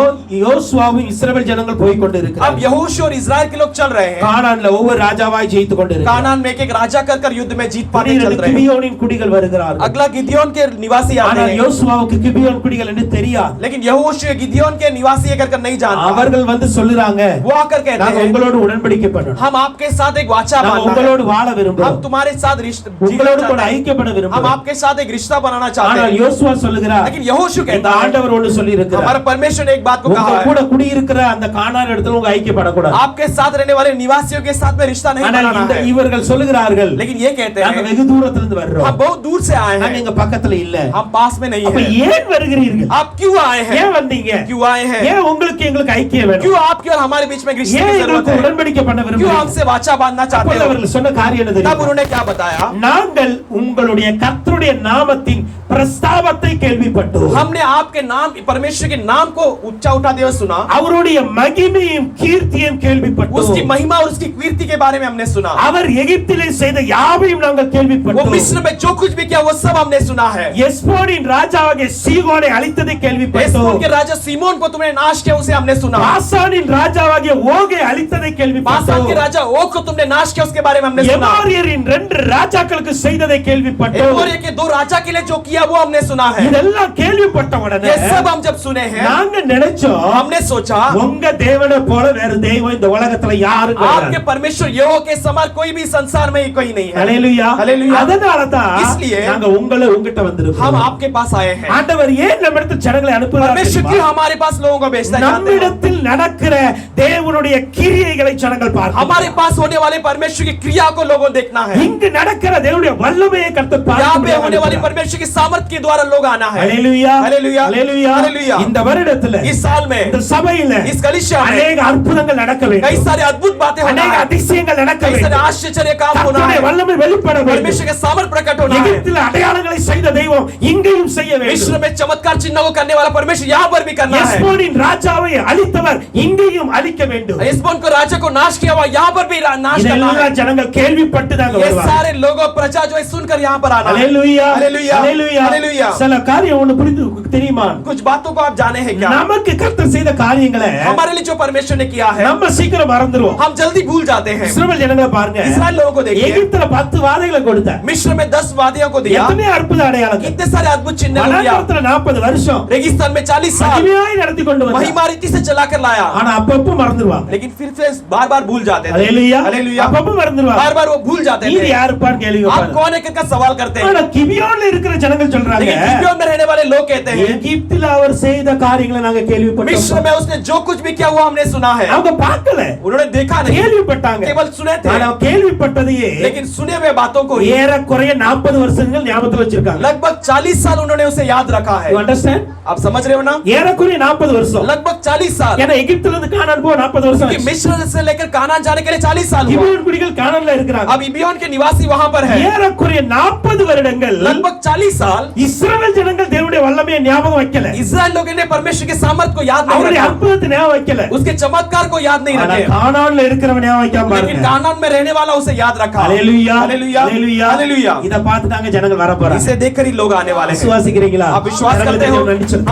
A: யோசுவாவும் இஸ்ரவேல் ஜனங்கள் போய் கொண்டு
B: अब
A: இருக்கிறார்கள்.
B: यहोशू और इस्राएल के लोग चल रहे हैं।
A: கானான்ல ஒவ்வொரு ராஜாவாய் ஜெயித்து கொண்டு இருக்கிறார்கள்.
B: कानान में एक राजा कर युद्ध में जीत पाते चल रहे हैं।
A: கிபியோனின் குடிகள் வருகிறார்கள்.
B: अगला गिदियोन के निवासी आते
A: ஆனால்
B: हैं।
A: யோசுவாவுக்கு கிபியோன் குடிகள் என்று தெரியாது.
B: लेकिन यहोशू गिदियोन के निवासी है कर नहीं जानता।
A: அவர்கள் வந்து சொல்லுறாங்க,
B: वो आकर कहते
A: நாங்க
B: हैं
A: உங்களோடு உடன்படிக்கை பண்ணணும்.
B: हम आपके साथ एक वाचा
A: நாங்க
B: बांधना है।
A: உங்களோடு வாழ விரும்புறோம்.
B: हम तुम्हारे साथ रिश्ता
A: உங்களோடு கூட
B: चाहते हैं।
A: ஐக்கியப்பட
B: हम
A: விரும்புறோம்.
B: आपके साथ एक रिश्ता बनाना चाहते
A: ஆனால்
B: हैं।
A: யோசுவா சொல்லுகிறார்,
B: लेकिन यहोशू
A: இந்த
B: कहता है
A: ஆண்டவர் ஒன்று சொல்லி இருக்கிறார்,
B: हमारा परमेश्वर ने एक बात को कहा
A: உங்க
B: है
A: கூட குடியிருக்கிற அந்த கானான் இடத்துல உங்க ஐக்கியப்படக்கூடாது.
B: आपके साथ रहने वाले निवासियों के साथ में रिश्ता नहीं
A: ஆனால்
B: बनाना
A: இந்த
B: है।
A: இவர்கள் சொல்லுகிறார்கள்,
B: लेकिन ये कहते
A: நாங்க
B: हैं
A: வெகு தூரத்திலிருந்து வர்றோம்,
B: हम बहुत दूर से आए
A: நாங்க
B: हैं,
A: எங்க பக்கத்துல இல்ல.
B: हम पास में नहीं
A: அப்ப
B: है।
A: ஏன் வருகிறீர்கள்?
B: आप क्यों आए हैं?
A: ஏன் வந்தீங்க?
B: क्यों आए हैं?
A: ஏன் உங்களுக்கு எங்களுக்கு ஐக்கியம் வேணும்?
B: क्यों आपके और हमारे बीच में एक रिश्ते
A: ஏன்
B: की जरूरत
A: எங்களுக்கு
B: है?
A: உடன்படிக்கை பண்ண
B: क्यों
A: விரும்புறீங்க?
B: हमसे वाचा बांधना चाहते
A: அப்பொழுது
B: हो?
A: அவர்கள் சொன்ன காரியம் என்ன
B: तब
A: தெரியுமா?
B: उन्होंने क्या बताया?
A: நாங்கள் உங்களுடைய கர்த்தருடைய நாமத்தின் பிரஸ்தாபத்தை கேள்விப்பட்டோம்.
B: हमने आपके नाम परमेश्वर के नाम को ऊंचा उठाते हुए सुना।
A: அவருடைய மகிமையும் கீர்த்தியும் கேள்விப்பட்டோம்.
B: उसकी महिमा और उसकी कीर्ति के बारे में हमने सुना।
A: அவர் எகிப்திலே செய்த யாவையும் நாங்கள்
B: वो
A: கேள்விப்பட்டோம்.
B: मिस्र में जो कुछ भी किया वो सब हमने सुना है।
A: எஸ்போனின் ராஜாவாகிய சீகோனை அழித்ததை
B: हेशबोन
A: கேள்விப்பட்டோம்.
B: के राजा सीमोन को तुमने नाश किया उसे हमने सुना।
A: பாசானின் ராஜாவாகிய ஓகை அழித்ததை
B: बाशान
A: கேள்விப்பட்டோம்.
B: के राजा ओग को तुमने नाश किया उसके बारे में हमने सुना।
A: எமோரியரின் 2 ராஜாக்களுக்கு செய்ததை கேள்விப்பட்டோம்.
B: एमोरिया के 2 राजा के लिए जो किया वो हमने सुना है।
A: இதெல்லாம் கேள்விப்பட்ட உடனே
B: ये सब हम जब सुने हैं
A: நாங்க நினைச்சோம்,
B: हमने सोचा
A: உங்க தேவனை போல வேற தெய்வம் இந்த உலகத்துல யாரும்
B: आपके
A: கிடையாது.
B: परमेश्वर यहोवा के समान कोई भी संसार में कोई नहीं है।
A: ஹalleluya.
B: हालेलुया।
A: அதனால தான்
B: इसलिए
A: நாங்க உங்ககிட்ட
B: हम
A: வந்திருக்கோம்.
B: आपके पास आए हैं।
A: ஆண்டவர் ஏன் நம்மிடத்தில் ஜனங்களை அனுப்புகிறார்
B: परमेश्वर
A: தெரியுமா?
B: क्यों हमारे पास लोगों को भेजता है? जानते हैं?
A: நம்மிடத்தில் நடக்கிற தேவனுடைய கிரியைகளை ஜனங்கள் பார்க்கணும்.
B: हमारे पास होने वाले परमेश्वर की क्रिया को लोगों देखना है।
A: இங்கு நடக்கிற தேவனுடைய வல்லமையை கர்த்தர்
B: यहाँ पे होने वाली
A: பார்க்கணும்.
B: परमेश्वर की सामर्थ के द्वारा लोग आना है।
A: ஹalleluya.
B: हालेलुया।
A: ஹalleluya.
B: हालेलुया।
A: இந்த வருடத்துல
B: इस साल में
A: இந்த சபையில
B: इस कलीसिया में
A: अनेक அற்புதங்கள் நடக்க
B: कई
A: வேண்டும்.
B: सारे अद्भुत बातें होना
A: अनेक
B: है।
A: அதிசயங்கள் நடக்க
B: कई सारे
A: வேண்டும்.
B: आश्चर्य काम होना
A: கர்த்தருடைய
B: है।
A: வல்லமை வெளிப்பட வேண்டும்.
B: परमेश्वर के सामर्थ प्रकट होना है।
A: எகிப்தில் அடையாளங்களை செய்த தெய்வம் இங்கேயும் செய்ய வேண்டும்.
B: मिस्र में चमत्कार चिन्ह को करने वाला परमेश्वर यहाँ पर भी करना है।
A: எஸ்போனின் ராஜாவை அழித்தவர் இங்கேயும் அழிக்க வேண்டும்.
B: हेशबोन को राजा को नाश किया हुआ यहाँ पर भी नाश करना है।
A: இதெல்லாம் ஜனங்கள் கேள்விப்பட்டு தாங்க
B: ये
A: வருவாங்க.
B: सारे लोगों प्रजा जो है सुनकर यहाँ पर आना है।
A: ஹalleluya.
B: हालेलुया।
A: ஹalleluya.
B: हालेलुया।
A: சில காரியம் ஒன்னு புரிந்து தெரியுமா?
B: कुछ बातों को आप जाने हैं क्या?
A: நமக்கு கர்த்தர் செய்த காரியங்களை
B: हमारे लिए जो परमेश्वर ने किया है
A: நம்ம சீக்கிரம் மறந்துருவோம்.
B: हम जल्दी भूल जाते हैं।
A: இஸ்ரவேல் ஜனங்களை பாருங்க.
B: इस्राएल लोगों को देखिए,
A: எகிப்துல 10 வாதைகளை கொடுத்தார்.
B: मिस्र में 10 वादियों को दिया,
A: எத்தனை அற்புத அடையாளங்கள்.
B: कितने सारे अद्भुत चिन्ह को दिया,
A: வனாந்தரத்துல 40 வருஷம்
B: रेगिस्तान में 40 साल
A: மகிமையாய் நடத்தி கொண்டு வந்தார்.
B: महिमा रीति से चलाकर लाया,
A: ஆனா அப்பப்ப மறந்துருவாங்க.
B: लेकिन फिर से बार बार भूल जाते थे।
A: ஹalleluya.
B: हालेलुया।
A: அப்பப்ப மறந்துருவாங்க.
B: बार बार वो भूल जाते
A: இது
B: थे।
A: யாருப்பான்னு கேள்வி
B: आप
A: கேட்பாங்க.
B: कौन है का सवाल करते हैं,
A: ஆனா கிபியோன்ல இருக்கிற ஜனங்கள் சொல்றாங்க,
B: लेकिन गिबेयोन में रहने वाले लोग कहते हैं
A: எகிப்தில அவர் செய்த காரியங்களை நாங்க
B: मिस्र
A: கேள்விப்பட்டோம்.
B: में उसने जो कुछ भी किया वो हमने सुना है।
A: அவங்க பார்க்கல,
B: उन्होंने देखा नहीं,
A: கேள்விப்பட்டாங்க.
B: केवल सुने थे,
A: ஆனா கேள்விப்பட்டதையே
B: लेकिन सुने हुए बातों को ही
A: ஏறக்குறைய 40 வருஷங்கள் ஞாபகத்துல வச்சிருக்காங்க.
B: लगभग 40 साल उन्होंने उसे याद रखा है।
A: You understand?
B: आप समझ रहे हो ना?
A: ஏறக்குறைய 40 வருஷம்.
B: लगभग 40 साल,
A: ஏன்னா எகிப்துல இருந்து கானான் போக 40 வருஷம்
B: कि
A: ஆச்சு.
B: मिस्र से लेकर कानान जाने के लिए 40 साल हुआ।
A: கிபியோன் குடிகள் கானான்ல இருக்கிறாங்க.
B: अब इबियोन के निवासी वहां पर है।
A: ஏறக்குறைய 40 வருடங்கள்
B: लगभग 40 साल
A: இஸ்ரவேல் ஜனங்கள் தேவனுடைய வல்லமையை ஞாபகம் வைக்கல.
B: इस्राएल लोगों ने परमेश्वर के सामर्थ को याद नहीं
A: அவருடைய
B: रखा,
A: அற்புதத்தை ஞாபகம் வைக்கல.
B: उसके चमत्कार को याद नहीं
A: ஆனா
B: रखे,
A: கானான்ல இருக்கிறவன் ஞாபகம் வைக்காம
B: लेकिन
A: பாருங்க.
B: कानान में रहने वाला उसे याद रखा।
A: ஹalleluya.
B: हालेलुया।
A: ஹalleluya.
B: हालेलुया।
A: இத பார்த்துட்டாங்க ஜனங்கள் வர போறாங்க.
B: इसे देखकर ही लोग आने वाले हैं।
A: விசுவாசிக்கிறீங்களா?
B: आप विश्वास करते हो?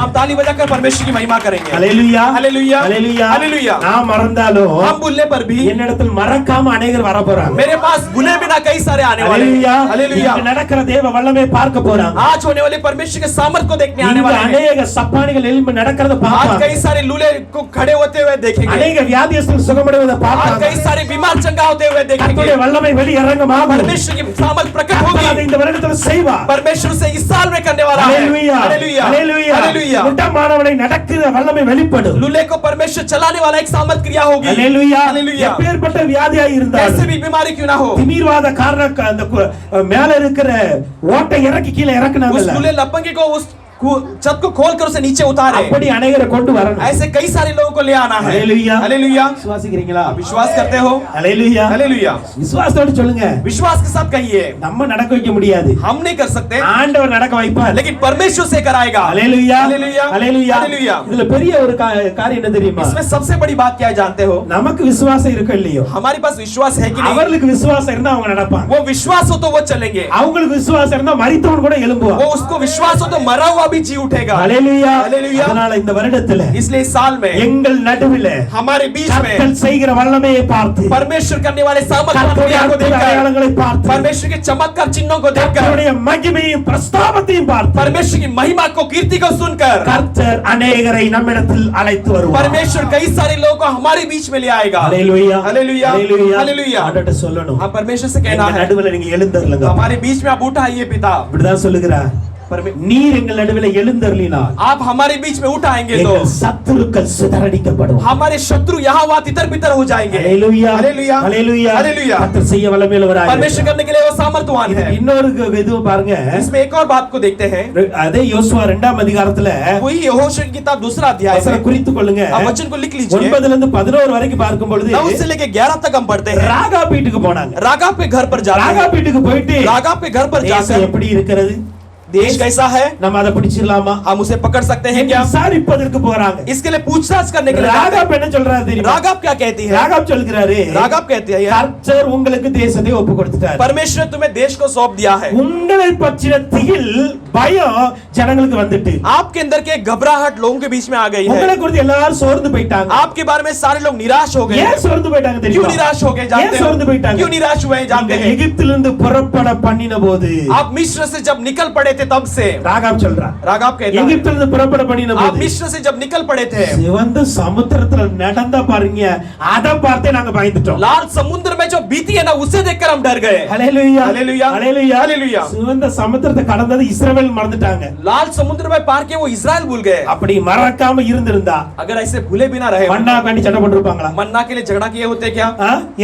B: हम ताली बजाकर परमेश्वर की महिमा करेंगे।
A: ஹalleluya.
B: हालेलुया।
A: ஹalleluya.
B: हालेलुया।
A: நான் மறந்தாலும்
B: हम भूलने पर भी
A: என்னிடத்தில் மறக்காம अनेகர் வர போறாங்க.
B: मेरे पास भूले बिना कई सारे आने वाले हैं।
A: ஹalleluya.
B: हालेलुया।
A: இங்க நடக்கிற தேவ வல்லமையை பார்க்க போறாங்க.
B: आज होने वाले परमेश्वर के सामर्थ को देखने आने
A: இங்க
B: वाले हैं।
A: अनेக சப்பானிகள் எழும்பி நடக்கிறத
B: आज
A: பார்ப்பாங்க.
B: कई सारे लूले को खड़े होते हुए देखेंगे।
A: अनेक வியாதியஸ்தர்கள் சுகமடைவதை
B: आज
A: பார்ப்பாங்க.
B: कई सारे बीमार चंगा होते हुए देखेंगे।
A: கர்த்தருடைய வல்லமை வெளியரங்கமாகும்.
B: परमेश्वर की सामर्थ प्रकट
A: கர்த்தர் அதை
B: होगी।
A: இந்த வருடத்தில் செய்வார்.
B: परमेश्वर से इस साल में करने वाला है।
A: ஹalleluya.
B: हालेलुया।
A: ஹalleluya.
B: हालेलुया।
A: முட்டமானவனை நடக்கிற வல்லமை வெளிப்படும்.
B: लूले को परमेश्वर चलाने वाला एक सामर्थ क्रिया होगी।
A: ஹalleluya.
B: हालेलुया।
A: எப்பேற்பட்ட வியாதியாய் இருந்தாலும்
B: कैसे भी बीमारी क्यों ना हो,
A: திமிர்வாத காரண அந்த மேல இருக்கிற ஓட்டை இறக்கி கீழே
B: उस
A: இறக்குனாங்கல்ல,
B: लूले लपंगी को उस छत को खोलकर उसे नीचे उतारे।
A: அப்படி அநேகரை கொண்டு வரணும்.
B: ऐसे कई सारे लोगों को ले आना है।
A: Hallelujah,
B: hallelujah.
A: விசுவாசிக்கிறீங்களா?
B: विश्वास करते हो?
A: Hallelujah,
B: hallelujah.
A: விசுவாசத்தோட சொல்லுங்க.
B: विश्वास के साथ कहिए।
A: நம்ம நடக்க வைக்க முடியாது,
B: हम नहीं कर सकते,
A: ஆண்டவர் நடக்க வைப்பார்,
B: लेकिन परमेश्वर से कराएगा।
A: Hallelujah,
B: hallelujah,
A: hallelujah,
B: hallelujah.
A: இதுல பெரிய ஒரு காரியம் என்ன தெரியுமா?
B: इसमें सबसे बड़ी बात क्या है जानते हो?
A: நமக்கு விசுவாசம் இருக்கு இல்லையோ,
B: हमारे पास विश्वास है कि नहीं?
A: அவங்களுக்கு விசுவாசம் இருந்தா அவங்க நடப்பாங்க.
B: वो विश्वास हो तो वो चलेंगे।
A: அவங்களுக்கு விசுவாசம் இருந்தா மரித்தவன் கூட எழும்புவான்.
B: वो उसको विश्वास हो तो मरा हुआ भी जी उठेगा।
A: Hallelujah,
B: hallelujah.
A: அதனால இந்த வருடத்துல
B: इसलिए इस साल में
A: எங்கள் நடுவிலே
B: हमारे बीच में
A: கர்த்தர் செய்கிற வல்லமையை பார்த்து,
B: परमेश्वर करने वाले सामर्थ्य
A: கர்த்தருடைய
B: को देखकर,
A: அடையாளங்களை பார்த்து,
B: परमेश्वर के चमत्कार चिन्हों को देखकर,
A: கர்த்தருடைய மகிமையும் பிரஸ்தாபத்தையும் பார்த்து,
B: परमेश्वर की महिमा को कीर्ति को सुनकर
A: கர்த்தர் அநேகரை நம்மிடத்தில் அழைத்து வருவார்.
B: परमेश्वर कई सारे लोगों को हमारे बीच में ले आएगा।
A: Hallelujah,
B: hallelujah,
A: hallelujah,
B: hallelujah.
A: ஆண்டவர்ட்ட சொல்லணும்,
B: आप परमेश्वर से कहना
A: எங்க
B: है
A: நடுவுல நீங்க எழுந்தருளுங்க.
B: हमारे बीच में आप उठाइए पिता।
A: இப்படிதான் சொல்லுகிறார். நீர் எங்கள் நடுவிலே எழுந்தருளினால்
B: आप हमारे बीच में उठाएंगे तो
A: எங்கள் சத்துருக்கள் சிதறடிக்கப்படும்.
B: हमारे शत्रु यहाँ वहाँ तितर बितर हो जाएंगे।
A: Hallelujah,
B: hallelujah,
A: hallelujah,
B: hallelujah.
A: கர்த்தர் செய்ய வல்லமையுள்ளவராக
B: परमेश्वर करने के लिए वो सामर्थ्यवान है।
A: இன்னொரு இது பாருங்க,
B: इसमें एक और बात को देखते हैं।
A: அதே யோசுவா 2ஆம் அதிகாரத்துல
B: वही यहोशू की किताब दूसरा अध्याय
A: வசனம்
B: में
A: குறித்துக் கொள்ளுங்க.
B: आप वचन को लिख लीजिए।
A: 9 ல இருந்து 11 வரைக்கும் பார்க்கும் பொழுது
B: 9 से लेके 11 तक हम पढ़ते हैं।
A: ராகாப் வீட்டுக்கு போனாங்க.
B: रागाब के घर पर जाते हैं।
A: ராகாப் வீட்டுக்கு போயிட்டு
B: रागाब के घर पर
A: தேசம்
B: जाकर
A: எப்படி இருக்கிறது,
B: देश कैसा है,
A: நம்ம அதை பிடிச்சிடலாமா,
B: हम उसे पकड़ सकते हैं क्या,
A: விசாரிப்பதற்கு போறாங்க.
B: इसके लिए पूछताछ करने के लिए जाते
A: ராகாப் என்ன சொல்றாரு
B: हैं।
A: தெரியுமா?
B: रागाब क्या कहती है?
A: ராகாப் சொல்கிறாரு,
B: रागाब कहती है
A: கர்த்தர் உங்களுக்கு தேசத்தை ஒப்பு கொடுத்துட்டார்.
B: परमेश्वर ने तुम्हें देश को सौंप दिया है।
A: உங்களை பற்றின திகில் பயம் ஜனங்களுக்கு வந்துட்டு,
B: आपके अंदर के घबराहट लोगों के बीच में आ गई
A: உங்களை
B: है।
A: குறித்து எல்லாரும் சோர்ந்து போயிட்டாங்க.
B: आपके बारे में सारे लोग निराश हो गए।
A: ஏன் சோர்ந்து போயிட்டாங்க
B: क्यों
A: தெரியுமா?
B: निराश हो गए जानते
A: ஏன் சோர்ந்து
B: हो?
A: போயிட்டாங்க?
B: क्यों निराश हुए जानते
A: நீங்க
B: हैं?
A: எகிப்திலிருந்து புறப்பட பண்ணின போது
B: आप मिस्र से जब निकल पड़े थे तब से,
A: ராகாப் சொல்றா,
B: रागाब कहता है
A: எகிப்திலிருந்து புறப்பட பண்ணின
B: आप
A: போது
B: मिस्र से जब निकल पड़े थे,
A: சிவந்த சமுத்திரத்துல நடந்த பாருங்க, அத பார்த்தே நாங்க பயந்துட்டோம்.
B: लाल समुद्र में जो बीती है ना उसे देखकर हम डर गए।
A: ஹalleluya,
B: हालेलुया,
A: ஹalleluya,
B: हालेलुया।
A: சிவந்த சமுத்திரத்தை கடந்தது இஸ்ரவேல் மறந்துட்டாங்க.
B: लाल समुद्र में पार किए वो इजराइल भूल गए।
A: அப்படி மறக்காம இருந்திருந்தா
B: अगर ऐसे भूले बिना रहे,
A: மன்னா காண்டி சட்டை போட்டுருப்பாங்களா?
B: मन्ना के लिए झगड़ा किए होते क्या,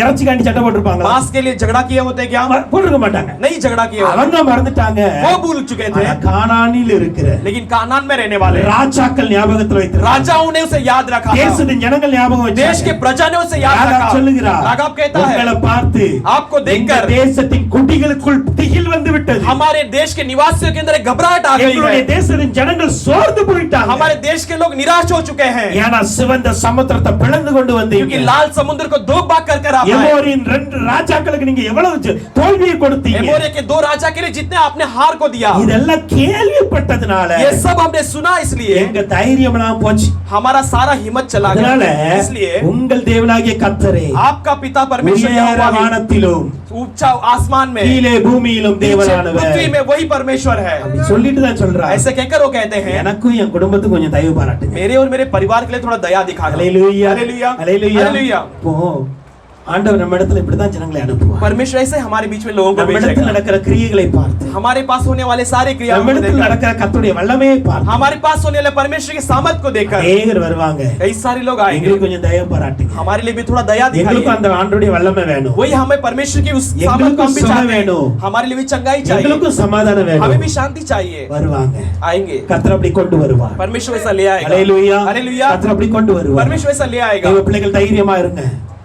A: இறைச்சி காண்டி சட்டை போட்டுருப்பாங்களா?
B: मांस के लिए झगड़ा किए होते क्या,
A: போட்டுருக்க மாட்டாங்க.
B: नहीं झगड़ा किए होते।
A: அவங்க மறந்துட்டாங்க,
B: वो भूल चुके थे।
A: ஆனா கானானில் இருக்கிற
B: लेकिन कानान में रहने वाले
A: ராஜாக்கள் ஞாபகத்துல வைத்து,
B: राजाओं ने उसे याद रखा,
A: தேசத்தின் ஜனங்கள் ஞாபகம் வச்சாங்க.
B: देश के प्रजा ने उसे याद
A: ராகாப்
B: रखा।
A: சொல்லுகிறார்,
B: रागाब कहता है
A: உங்களை பார்த்து
B: आपको
A: இந்த
B: देखकर
A: தேசத்தின் குடிகளுக்குள் திகில் வந்து விட்டது.
B: हमारे देश के निवासियों के अंदर एक घबराहट आ गई
A: எங்களுடைய
B: है।
A: தேசத்தின் ஜனங்கள் சோர்ந்து போயிட்டாங்க.
B: हमारे देश के लोग निराश हो चुके हैं,
A: ஏன்னா சிவந்த சமுத்திரத்தை பிளந்து கொண்டு வந்தீங்க.
B: क्योंकि लाल समुद्र को दो भाग कर आप आए।
A: எமோரின் 2 ராஜாக்களுக்கு நீங்க எவ்வளவு தோல்வியை கொடுத்தீங்க.
B: एमोरिया के 2 राजा के लिए जितने आपने हार को दिया,
A: இதெல்லாம் கேள்விப்பட்டதனால
B: ये सब हमने सुना, इसलिए
A: எங்க தைரியம் எல்லாம் போச்சு.
B: हमारा सारा हिम्मत चला
A: அதனால
B: गया। इसलिए
A: உங்கள் தேவனாகிய கர்த்தரே,
B: आपका पिता परमेश्वर
A: உயர
B: यहोवा भी,
A: வானத்திலும்
B: ऊंचा आसमान में,
A: கீழே பூமியிலும்
B: नीचे
A: தேவனானவர்
B: पृथ्वी में वही परमेश्वर है।
A: அப்படி சொல்லிட்டு தான் சொல்றார்.
B: ऐसे कहकर वो कहते हैं
A: எனக்கும் என் குடும்பத்துக்கும் கொஞ்சம் தயவு பாராட்டுங்க.
B: मेरे और मेरे परिवार के लिए थोड़ा दया दिखाना।
A: ஹalleluya,
B: हालेलुया,
A: ஹalleluya.
B: हालेलुया।
A: இப்போ ஆண்டவர் நம்ம இடத்துல இப்படிதான் ஜனங்களை அனுப்புவார்.
B: परमेश्वर ऐसे हमारे बीच में लोगों को
A: நம்ம இடத்துல
B: भेजेगा।
A: நடக்கிற கிரியைகளை பார்த்து,
B: हमारे पास होने वाले सारे क्रियाओं
A: நம்ம
B: को
A: இடத்துல
B: देखकर,
A: நடக்கிற கர்த்தருடைய வல்லமையை பார்த்து
B: हमारे पास होने वाले परमेश्वर के सामर्थ को देखकर
A: அநேகர் வருவாங்க.
B: कई सारे लोग आएंगे।
A: எங்களுக்கு கொஞ்சம் தயவு பாராட்டுங்க.
B: हमारे लिए भी थोड़ा दया
A: எங்களுக்கு
B: दिखाइए।
A: அந்த ஆண்டவருடைய வல்லமை வேணும்.
B: वही हमें परमेश्वर की उस सामर्थ
A: எங்களுக்கும்
B: को हम भी
A: சுகம்
B: चाहते हैं।
A: வேணும்.
B: हमारे लिए भी चंगाई चाहिए,
A: எங்களுக்கும் சமாதானம்
B: हमें
A: வேணும்.
B: भी शांति चाहिए।
A: வருவாங்க.
B: आएंगे,
A: கர்த்தர் அப்படி கொண்டு வருவார்.
B: परमेश्वर ऐसा ले आएगा।
A: ஹalleluya,
B: हालेलुया।
A: கர்த்தர் அப்படி கொண்டு வருவார்.
B: परमेश्वर ऐसा ले आएगा।
A: தேவ பிள்ளைகள் தைரியமா இருங்க.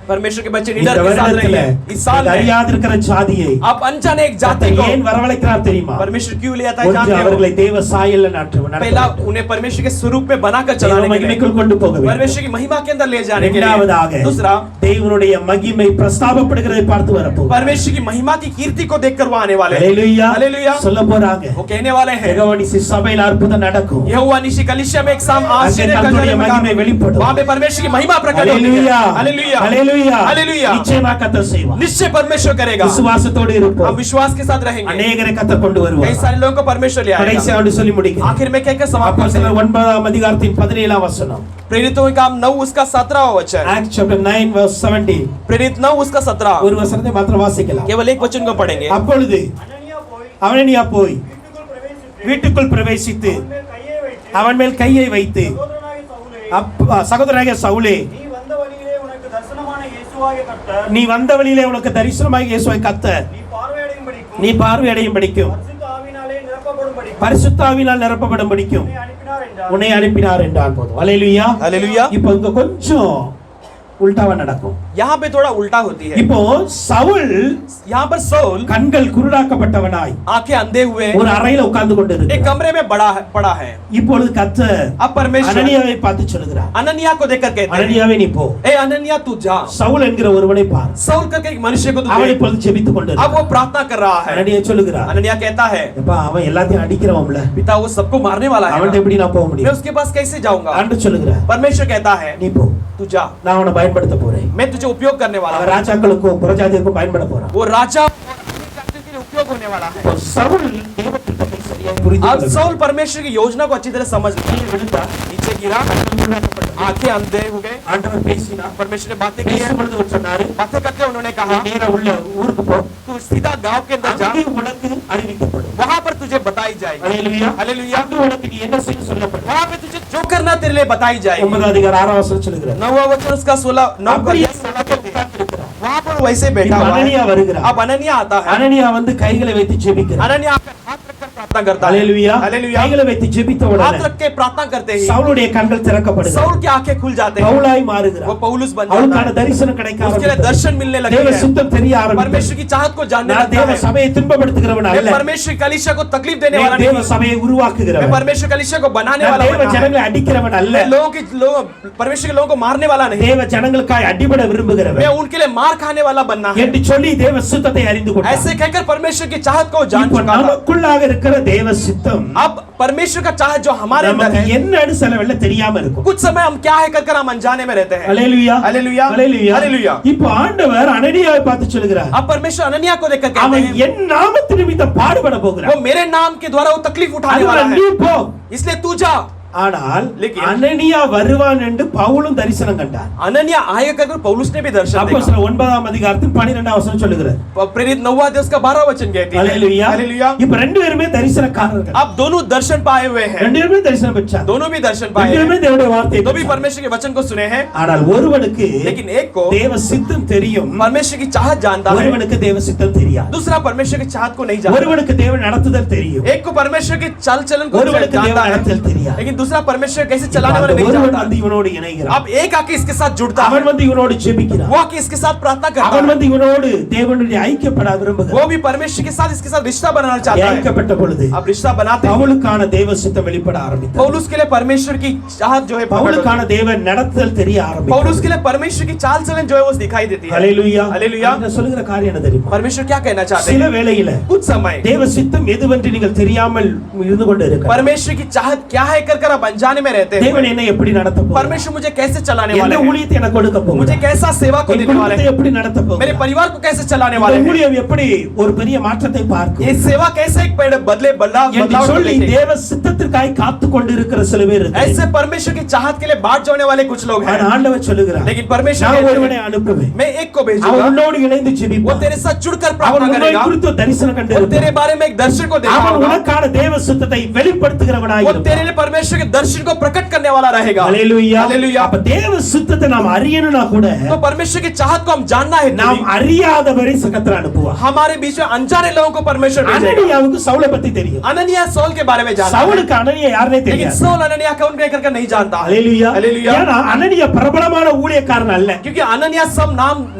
B: परमेश्वर के बच्चे
A: இந்த
B: निडर के साथ
A: வருடத்துல
B: रहिए। इस साल में
A: அறியாத இருக்கிற ஜாதியை
B: आप अनजाने एक जाति
A: கர்த்தர்
B: को
A: ஏன் வரவழைக்கிறார் தெரியுமா?
B: परमेश्वर क्यों ले आता है
A: ஒன்று
B: जानते हो?
A: அவர்களை தேவ சாயல்ல நடத்த
B: पहला उन्हें परमेश्वर के स्वरूप में बनाकर
A: தேவ
B: चलाने के लिए,
A: மகிமைக்குள் கொண்டு போக வேண்டும்.
B: परमेश्वर की महिमा के अंदर ले जाने के
A: இரண்டாவதாக
B: लिए। दूसरा,
A: தேவனுடைய மகிமை பிரஸ்தாபப்படுகிறதை பார்த்து வரப்போகுது.
B: परमेश्वर की महिमा की कीर्ति को देखकर वो आने वाले हैं।
A: ஹalleluya,
B: हालेलुया।
A: சொல்ல போறாங்க.
B: वो कहने वाले हैं
A: யெகோவானிசி சபையில் அற்புதம் நடக்கும்.
B: यहोवा निशी कलिसिया में एक साम आश्चर्य का
A: கர்த்தருடைய மகிமை வெளிப்படும்.
B: वहां पे परमेश्वर की महिमा प्रकट होती है।
A: ஹalleluya,
B: हालेलुया,
A: ஹalleluya,
B: हालेलुया।
A: நிச்சயமா கர்த்தர் செய்வார்.
B: निश्चय परमेश्वर करेगा।
A: விசுவாசத்தோடு
B: हम
A: இருப்போம்.
B: विश्वास के साथ रहेंगे।
A: அநேகரை கர்த்தர் கொண்டு
B: कई
A: வருவார்.
B: सारे लोगों को परमेश्वर ले आएगा।
A: கடைசியாக சொல்லி முடிக்கிறேன்.
B: आखिर में कहकर समाप्त करते
A: அப்போஸ்தலர்
B: हैं।
A: 9ஆம் அதிகாரத்தின் 17ஆம் வசனம்.
B: प्रेरितों का काम 9 उसका 17वां वचन।
A: Acts chapter 9 verse 17.
B: प्रेरित 9 उसका 17।
A: ஒரு வசனத்தை மாத்திரம் வாசிக்கலாம்.
B: केवल एक वचन को पढ़ेंगे।
A: அப்பொழுது அனனியா போய் வீட்டுக்குள் பிரவேசித்து அவன் மேல் கையை வைத்து, சகோதரனாகிய சவுலே, நீ வந்த வழியிலே உனக்கு தரிசனமாகிய இயேசுவை கர்த்தர் நீ பார்வையடையும் படிக்கும் பரிசுத்தாவினால் நிரப்பப்படும் படிக்கும் உன்னை அனுப்பினார் என்றால் போதும். அல்லேலூயா.
B: हालेलुया।
A: இப்போ இங்க கொஞ்சம் உல்டாவா நடக்கும்.
B: यहाँ पे थोड़ा उल्टा होती है।
A: இப்போ சவுல்
B: यहाँ पर सौल
A: கண்கள் குருடாக்கப்பட்டவனாய்
B: आंखें अंधे हुए
A: ஒரு அறையில உட்கார்ந்து
B: एक
A: கொண்டிருக்கிறார்.
B: कमरे में पड़ा है।
A: இப்பொழுது கர்த்தர்
B: अब परमेश्वर
A: அனனியாவை பார்த்து சொல்கிறார்,
B: अननिया को देखकर कहते हैं,
A: அனனியாவே நீ போ,
B: ए अननिया तू जा।
A: சவுல் என்கிற ஒருவனை பார்.
B: सौल करके एक मनुष्य को तू
A: அவன்
B: देख।
A: இப்பொழுது ஜெபித்துக்
B: अब
A: கொண்டிருக்கிறார்.
B: वो प्रार्थना कर रहा है।
A: அனனியா சொல்லுகிறார்,
B: अननिया कहता है,
A: எப்பா அவன் எல்லாத்தையும் அடிக்கிறவன்ல,
B: पिता वो सबको मारने वाला है
A: அவன்கிட்ட
B: ना।
A: எப்படி நான் போக
B: मैं
A: முடியும்?
B: उसके पास कैसे जाऊंगा?
A: ஆண்டு சொல்லுகிறார்,
B: परमेश्वर कहता है,
A: நீ போ,
B: तू जा,
A: நான் அவனை பயன்படுத்த போறேன்.
B: मैं तुझे उपयोग करने वाला
A: அவன்
B: हूं।
A: ராஜாக்களுக்கும் புறஜாதிக்கும் பயன்பட போறான்.
B: वो राजा और अपने जातियों के लिए उपयोग होने वाला है।
A: சவுல் தேவ திட்டத்தை சரியாக புரிந்து
B: अब
A: கொள்ளவில்லை.
B: सौल परमेश्वर की योजना को अच्छी तरह समझ लिया।
A: கீழே விழுந்தார்,
B: नीचे गिरा, आंखें अंधे हो गए।
A: ஆண்டவர் பேசினார்.
B: परमेश्वर ने बातें की है।
A: பேசும்பொழுது அவர் சொன்னாரு,
B: बातें करते उन्होंने कहा,
A: நேரா உள்ள ஊருக்கு போ,
B: तू सीधा गांव के अंदर जा,
A: அங்கே உனக்கு அறிவிக்கப்படும்.
B: वहां पर तुझे बताई जाएगी।
A: அல்லேலூயா.
B: हालेलुया।
A: அங்கே உனக்கு நீ என்ன செய்ய சொல்லப்படும்.
B: वहां पे तुझे जो करना तेरे लिए बताई जाएगी।
A: 9 அதிகாரம் 6 வசனம் சொல்லுகிறார்.
B: 9वां वचन उसका 16 9
A: அப்படியே
B: का
A: சவுல் உட்கார்ந்திருக்கிறார்.
B: वहां पर वैसे बैठा
A: இப்ப
B: हुआ
A: அனனியா
B: है।
A: வருகிறார்.
B: अब अननिया आता है।
A: அனனியா வந்து கைகளை வைத்து ஜெபிக்கிறார்.
B: अननिया आकर हाथ रखकर प्रार्थना करता है।
A: அல்லேலூயா.
B: हालेलुया।
A: கைகளை வைத்து ஜெபித்த
B: हाथ
A: உடனே
B: रख के प्रार्थना करते ही
A: சவுலுடைய கண்கள் திறக்கப்படுகிறது.
B: सौल की आंखें खुल जाते हैं।
A: பவுலாய் மாறுகிறார்.
B: वो पौलुस बन जाता
A: அவனுக்கான
B: है।
A: தரிசனம் கிடைக்க
B: उसके लिए
A: ஆரம்பித்தது.
B: दर्शन मिलने लगे
A: தேவ
B: हैं।
A: சித்தம் தெரிய ஆரம்பித்தது.
B: परमेश्वर की चाहत को जानने
A: நான்
B: लगता
A: தேவ
B: है।
A: சபையை துன்பப்படுத்துகிறவன்
B: मैं
A: அல்ல.
B: परमेश्वर की कलीसिया को तकलीफ देने
A: நான்
B: वाला
A: தேவ
B: नहीं।
A: சபையை
B: मैं
A: உருவாக்குகிறவன்.
B: परमेश्वर कलीसिया को बनाने
A: நான்
B: वाला
A: தேவ
B: बना है।
A: ஜனங்களை அடிக்கிறவன் அல்ல.
B: मैं परमेश्वर के लोगों को मारने वाला नहीं।
A: தேவ ஜனங்களுக்காய் அடிபட
B: मैं
A: விரும்புகிறவன்
B: उनके लिए मार खाने वाला बनना है।
A: என்று சொல்லி தேவ சித்தத்தை அறிந்து கொண்டான்.
B: ऐसे कहकर परमेश्वर की चाहत को जान
A: இப்போ
B: चुका था।
A: நமக்குள்ளாக இருக்கிற தேவ சித்தம்
B: अब परमेश्वर का चाहत जो हमारे अंदर
A: நமக்கு
B: है,
A: என்னன்னு சில வேளை தெரியாம இருக்கும்.
B: कुछ समय हम क्या है कर हम अनजाने में रहते हैं।
A: அல்லேலூயா.
B: हालेलुया।
A: அல்லேலூயா.
B: हालेलुया।
A: இப்போ ஆண்டவர் அனனியாவை பார்த்து சொல்கிறார்,
B: अब परमेश्वर अननिया को देखकर कहते
A: அவன்
B: हैं,
A: என் நாமத்து நிமித்தம் பாடுபட
B: वो
A: போகிறான்.
B: मेरे नाम के द्वारा वो तकलीफ उठाने वाला
A: அதனால
B: है,
A: நீ போ.
B: इसलिए तू जा।
A: ஆனால்
B: लेकिन
A: அனனியா வருவான் என்று பவுலும் தரிசனம் கண்டார்.
B: अननिया आएगा कहकर पौलुस ने भी दर्शन देखा।
A: அப்போஸ்தலர் 9 அதிகாரத்தில் 12 वசனம் சொல்லுகிறது.
B: प्रेरित 9वां अध्याय उसका 12वां वचन कहती है।
A: அல்லேலூயா.
B: हालेलुया।
A: இப்ப ரெண்டு பேருமே தரிசனக்காரர்கள்.
B: अब दोनों दर्शन पाए हुए हैं,
A: ரெண்டு பேருமே தரிசனம் பெற்றாங்க.
B: दोनों भी दर्शन पाए
A: ரெண்டு பேருமே
B: हैं,
A: தேவனுடைய வார்த்தையை
B: दो भी
A: பெற்றாங்க.
B: परमेश्वर के वचन को सुने हैं।
A: ஆனால் ஒருவனுக்கு
B: लेकिन एक को
A: தேவ சித்தம் தெரியும்,
B: परमेश्वर की चाहत जानता है,
A: ஒருவனுக்கு தேவ சித்தம் தெரியாது.
B: दूसरा परमेश्वर की चाहत को नहीं जानता।
A: ஒருவனுக்கு தேவ நடத்துதல் தெரியும்,
B: एक को परमेश्वर के चाल चलन को
A: ஒருவனுக்கு தேவ
B: जानता है,
A: நடத்துதல் தெரியாது.
B: लेकिन दूसरा परमेश्वर कैसे चलाने वाला नहीं
A: ஒருவன்
B: जानता।
A: வந்து இவனோடு இணைகிறான்.
B: अब एक आके इसके साथ जुड़ता है,
A: அவன் வந்து இவனோடு ஜெபிக்கிறான்.
B: वो आके इसके साथ प्रार्थना करता
A: அவன்
B: है,
A: வந்து இவனோடு தேவனுடைய ஐக்கியப்பட விரும்புகிறான்.
B: वो भी परमेश्वर के साथ इसके साथ रिश्ता बनाना चाहता है।
A: ஐக்கியப்பட்ட பொழுது
B: अब रिश्ता बनाते हैं,
A: பவுலுக்கான தேவ சித்தம் வெளிப்பட ஆரம்பித்தது.
B: पौलुस के लिए परमेश्वर की चाहत जो है प्रकट होती
A: பவுலுக்கான
B: है।
A: தேவ நடத்துதல் தெரிய
B: पौलुस
A: ஆரம்பித்தது.
B: के लिए परमेश्वर की चाल चलन जो है वो दिखाई देती है।
A: ஹalleluya.
B: हालेलुया।
A: நான் சொல்லுகிற காரியம் என்ன தெரியுமா?
B: परमेश्वर क्या कहना चाहते
A: சில
B: हैं?
A: வேளையில
B: कुछ समय
A: தேவ சித்தம் எதுவென்று நீங்கள் தெரியாமல் இருந்து கொண்டு இருக்கிறீர்கள்.
B: परमेश्वर की चाहत क्या है कर आप अनजाने में रहते हैं।
A: தேவன் என்னை எப்படி நடத்த போகிறார்?
B: परमेश्वर मुझे कैसे चलाने
A: எந்த
B: वाले हैं,
A: ஊழியத்தை எனக்கு கொடுக்க
B: मुझे
A: போகிறார்?
B: कैसा सेवा को
A: என்
B: देने वाले
A: குடும்பத்தை
B: हैं,
A: எப்படி நடத்த
B: मेरे
A: போகிறார்?
B: परिवार को कैसे चलाने
A: இந்த
B: वाले हैं,
A: ஊழியம் எப்படி ஒரு பெரிய மாற்றத்தை பார்க்கும்
B: ये सेवा कैसे एक पेड़ बदले बदलाव
A: என்று
B: बदलाव
A: சொல்லி
B: लेके।
A: தேவ சித்தத்திற்காய் காத்து கொண்டிருக்கிற சில பேர் இருக்கிறார்கள்.
B: ऐसे परमेश्वर की चाहत के लिए बाट जाने वाले कुछ लोग हैं,
A: ஆனா ஆண்டவர் சொல்லுகிறார்,
B: लेकिन परमेश्वर
A: நான்
B: कहते हैं,
A: ஒருவனை அனுப்புவேன்,
B: मैं एक को
A: அவன்
B: भेजूंगा,
A: உன்னோடு இணைந்து
B: वो
A: ஜெபிப்பான்,
B: तेरे साथ जुड़कर
A: அவன்
B: प्रार्थना
A: உன்னை
B: करेगा,
A: குறித்து தரிசனம்
B: वो
A: கண்டிருப்பான்,
B: तेरे बारे में एक दर्शन को देखा
A: அவன்
B: होगा,
A: உனக்கான தேவ சித்தத்தை வெளிப்படுத்துகிறவனாய்
B: वो
A: இருப்பான்.
B: तेरे लिए परमेश्वर के दर्शन को प्रकट करने वाला रहेगा।
A: ஹalleluya.
B: हालेलुया।
A: அப்ப தேவ சித்தத்தை நாம் அறியணும்னா கூட
B: तो परमेश्वर की चाहत को हम जानना है,
A: நாம் அறியாதவரை கர்த்தர் அனுப்புவார்.
B: हमारे बीच में अनजाने लोगों को परमेश्वर भेजेगा।
A: அனனியாவுக்கு சவுலை பத்தி தெரியும்,
B: अननिया सौल के बारे में जानता है,
A: சவுலுக்கு அனனியா யாருனே
B: लेकिन
A: தெரியாது.
B: सौल अननिया कौन कहकर नहीं जानता।
A: ஹalleluya.
B: हालेलुया।
A: ஏன்னா அனனியா பிரபலமான ஊழியக்காரன் அல்ல,
B: क्योंकि अननिया सब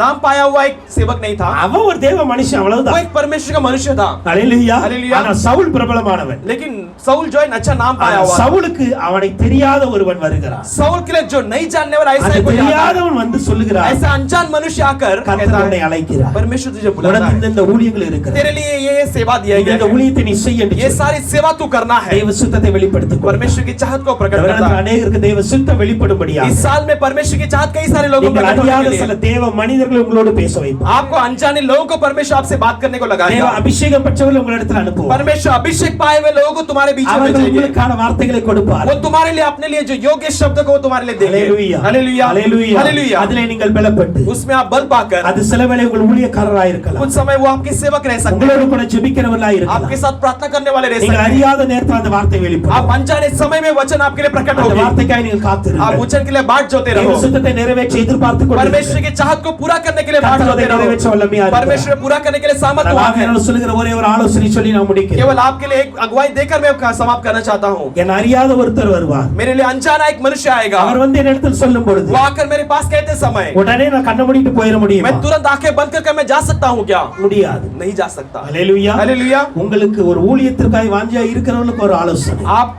B: नाम पाया हुआ एक सेवक नहीं था,
A: அவன் ஒரு தேவ மனுஷன்
B: वो
A: அவ்வளவுதான்.
B: एक परमेश्वर का मनुष्य था,
A: ஹalleluya.
B: हालेलुया।
A: ஆனா சவுல் பிரபலமானவன்.
B: लेकिन सौल जो है अच्छा नाम पाया
A: ஆனா
B: हुआ,
A: சவுலுக்கு அவனை தெரியாத ஒருவன் வருகிறான்.
B: सौल के लिए जो नहीं जानने वाला ऐसा
A: அந்த
B: कोई आता है,
A: தெரியாதவன் வந்து சொல்லுகிறான்,
B: ऐसा अनजान मनुष्य आकर
A: கர்த்தர்
B: कहता
A: உன்னை
B: है,
A: அழைக்கிறார்,
B: परमेश्वर तुझे बुलाता
A: உனக்கு
B: है,
A: இந்த ஊழியங்கள் இருக்கிறது,
B: तेरे लिए ये सेवा दिया
A: இந்த
B: गया है,
A: ஊழியத்தை நீ செய் என்று
B: ये
A: சொல்லி
B: सारी सेवा तू करना है।
A: தேவ சித்தத்தை வெளிப்படுத்திக் கொள்.
B: परमेश्वर की चाहत को प्रकट करता है।
A: அநேகருக்கு தேவ சித்தம் வெளிப்படும்படியாக
B: इस साल में परमेश्वर की चाहत कई सारे लोगों को
A: நீங்கள்
B: प्रकट होने
A: அறியாத
B: के
A: சில
B: लिए
A: தேவ மனிதர்கள் உங்களோடு பேச வைப்பார்.
B: आपको अनजाने लोगों को परमेश्वर आपसे बात करने को
A: தேவ
B: लगाएगा।
A: அபிஷேகம் பெற்றவர்கள் உங்களிடத்தில் அனுப்புவார்.
B: परमेश्वर अभिषेक पाए हुए लोगों को तुम्हारे बीच में में
A: அவர்கள்
B: भेजेंगे।
A: உங்களுக்கான வார்த்தைகளை கொடுப்பார்.
B: वो तुम्हारे लिए अपने लिए जो योग्य शब्द को वो तुम्हारे लिए देंगे।
A: ஹalleluya
B: हालेलुया
A: ஹalleluya
B: हालेलुया।
A: அதிலே நீங்கள் பலப்பட்டு
B: उसमें आप बल पाकर
A: அது சில வேளை உங்கள் ஊழியக்காரராய் இருக்கலாம்.
B: कुछ समय वो आपके सेवक रह सकते हैं,
A: உங்களோடு கூட ஜெபிக்கிறவர்களாய் இருக்கலாம்.
B: आपके साथ प्रार्थना करने वाले रह
A: நீங்கள்
B: सकते हैं।
A: அறியாத நேரத்தில் அந்த வார்த்தை வெளிப்படும்.
B: आप अनजाने समय में वचन आपके लिए प्रकट
A: அந்த
B: होगी।
A: வார்த்தைக்காய் நீங்கள்
B: आप
A: காத்திருங்கள்.
B: वचन के लिए बाट जोते
A: தேவ
B: रहो।
A: சித்தத்தை நிறைவேற்ற எதிர்பார்த்து
B: परमेश्वर
A: கொண்டிருங்கள்.
B: की चाहत को पूरा करने के लिए बाट
A: கர்த்தர் அதை
B: जोते
A: நிறைவேற்ற
B: रहो।
A: வல்லமையா இருக்கிறார்.
B: परमेश्वर पूरा करने के लिए सामर्थ्यवान
A: நான்
B: है।
A: நான் சொல்லுகிற ஒரே ஒரு ஆலோசனை சொல்லி நான் முடிக்கிறேன்.
B: केवल आपके लिए एक अगुवाई देकर मैं समाप्त करना चाहता हूँ।
A: என் அறியாத ஒருத்தர் வருவார்.
B: मेरे लिए अनजाना एक मनुष्य आएगा,
A: அவர் வந்து என்னிடத்தில் சொல்லும் பொழுது
B: वो आकर मेरे पास कहते समय
A: உடனே நான் கண்ண மூடிட்டு போயிட முடியுமா?
B: मैं तुरंत आंखें बंद करके मैं जा सकता हूँ क्या?
A: முடியாது.
B: नहीं जा सकता।
A: ஹalleluya
B: हालेलुया।
A: உங்களுக்கு ஒரு ஊழியத்திற்காய் வாஞ்சியா இருக்கிறவங்களுக்கு ஒரு ஆலோசனை.
B: आप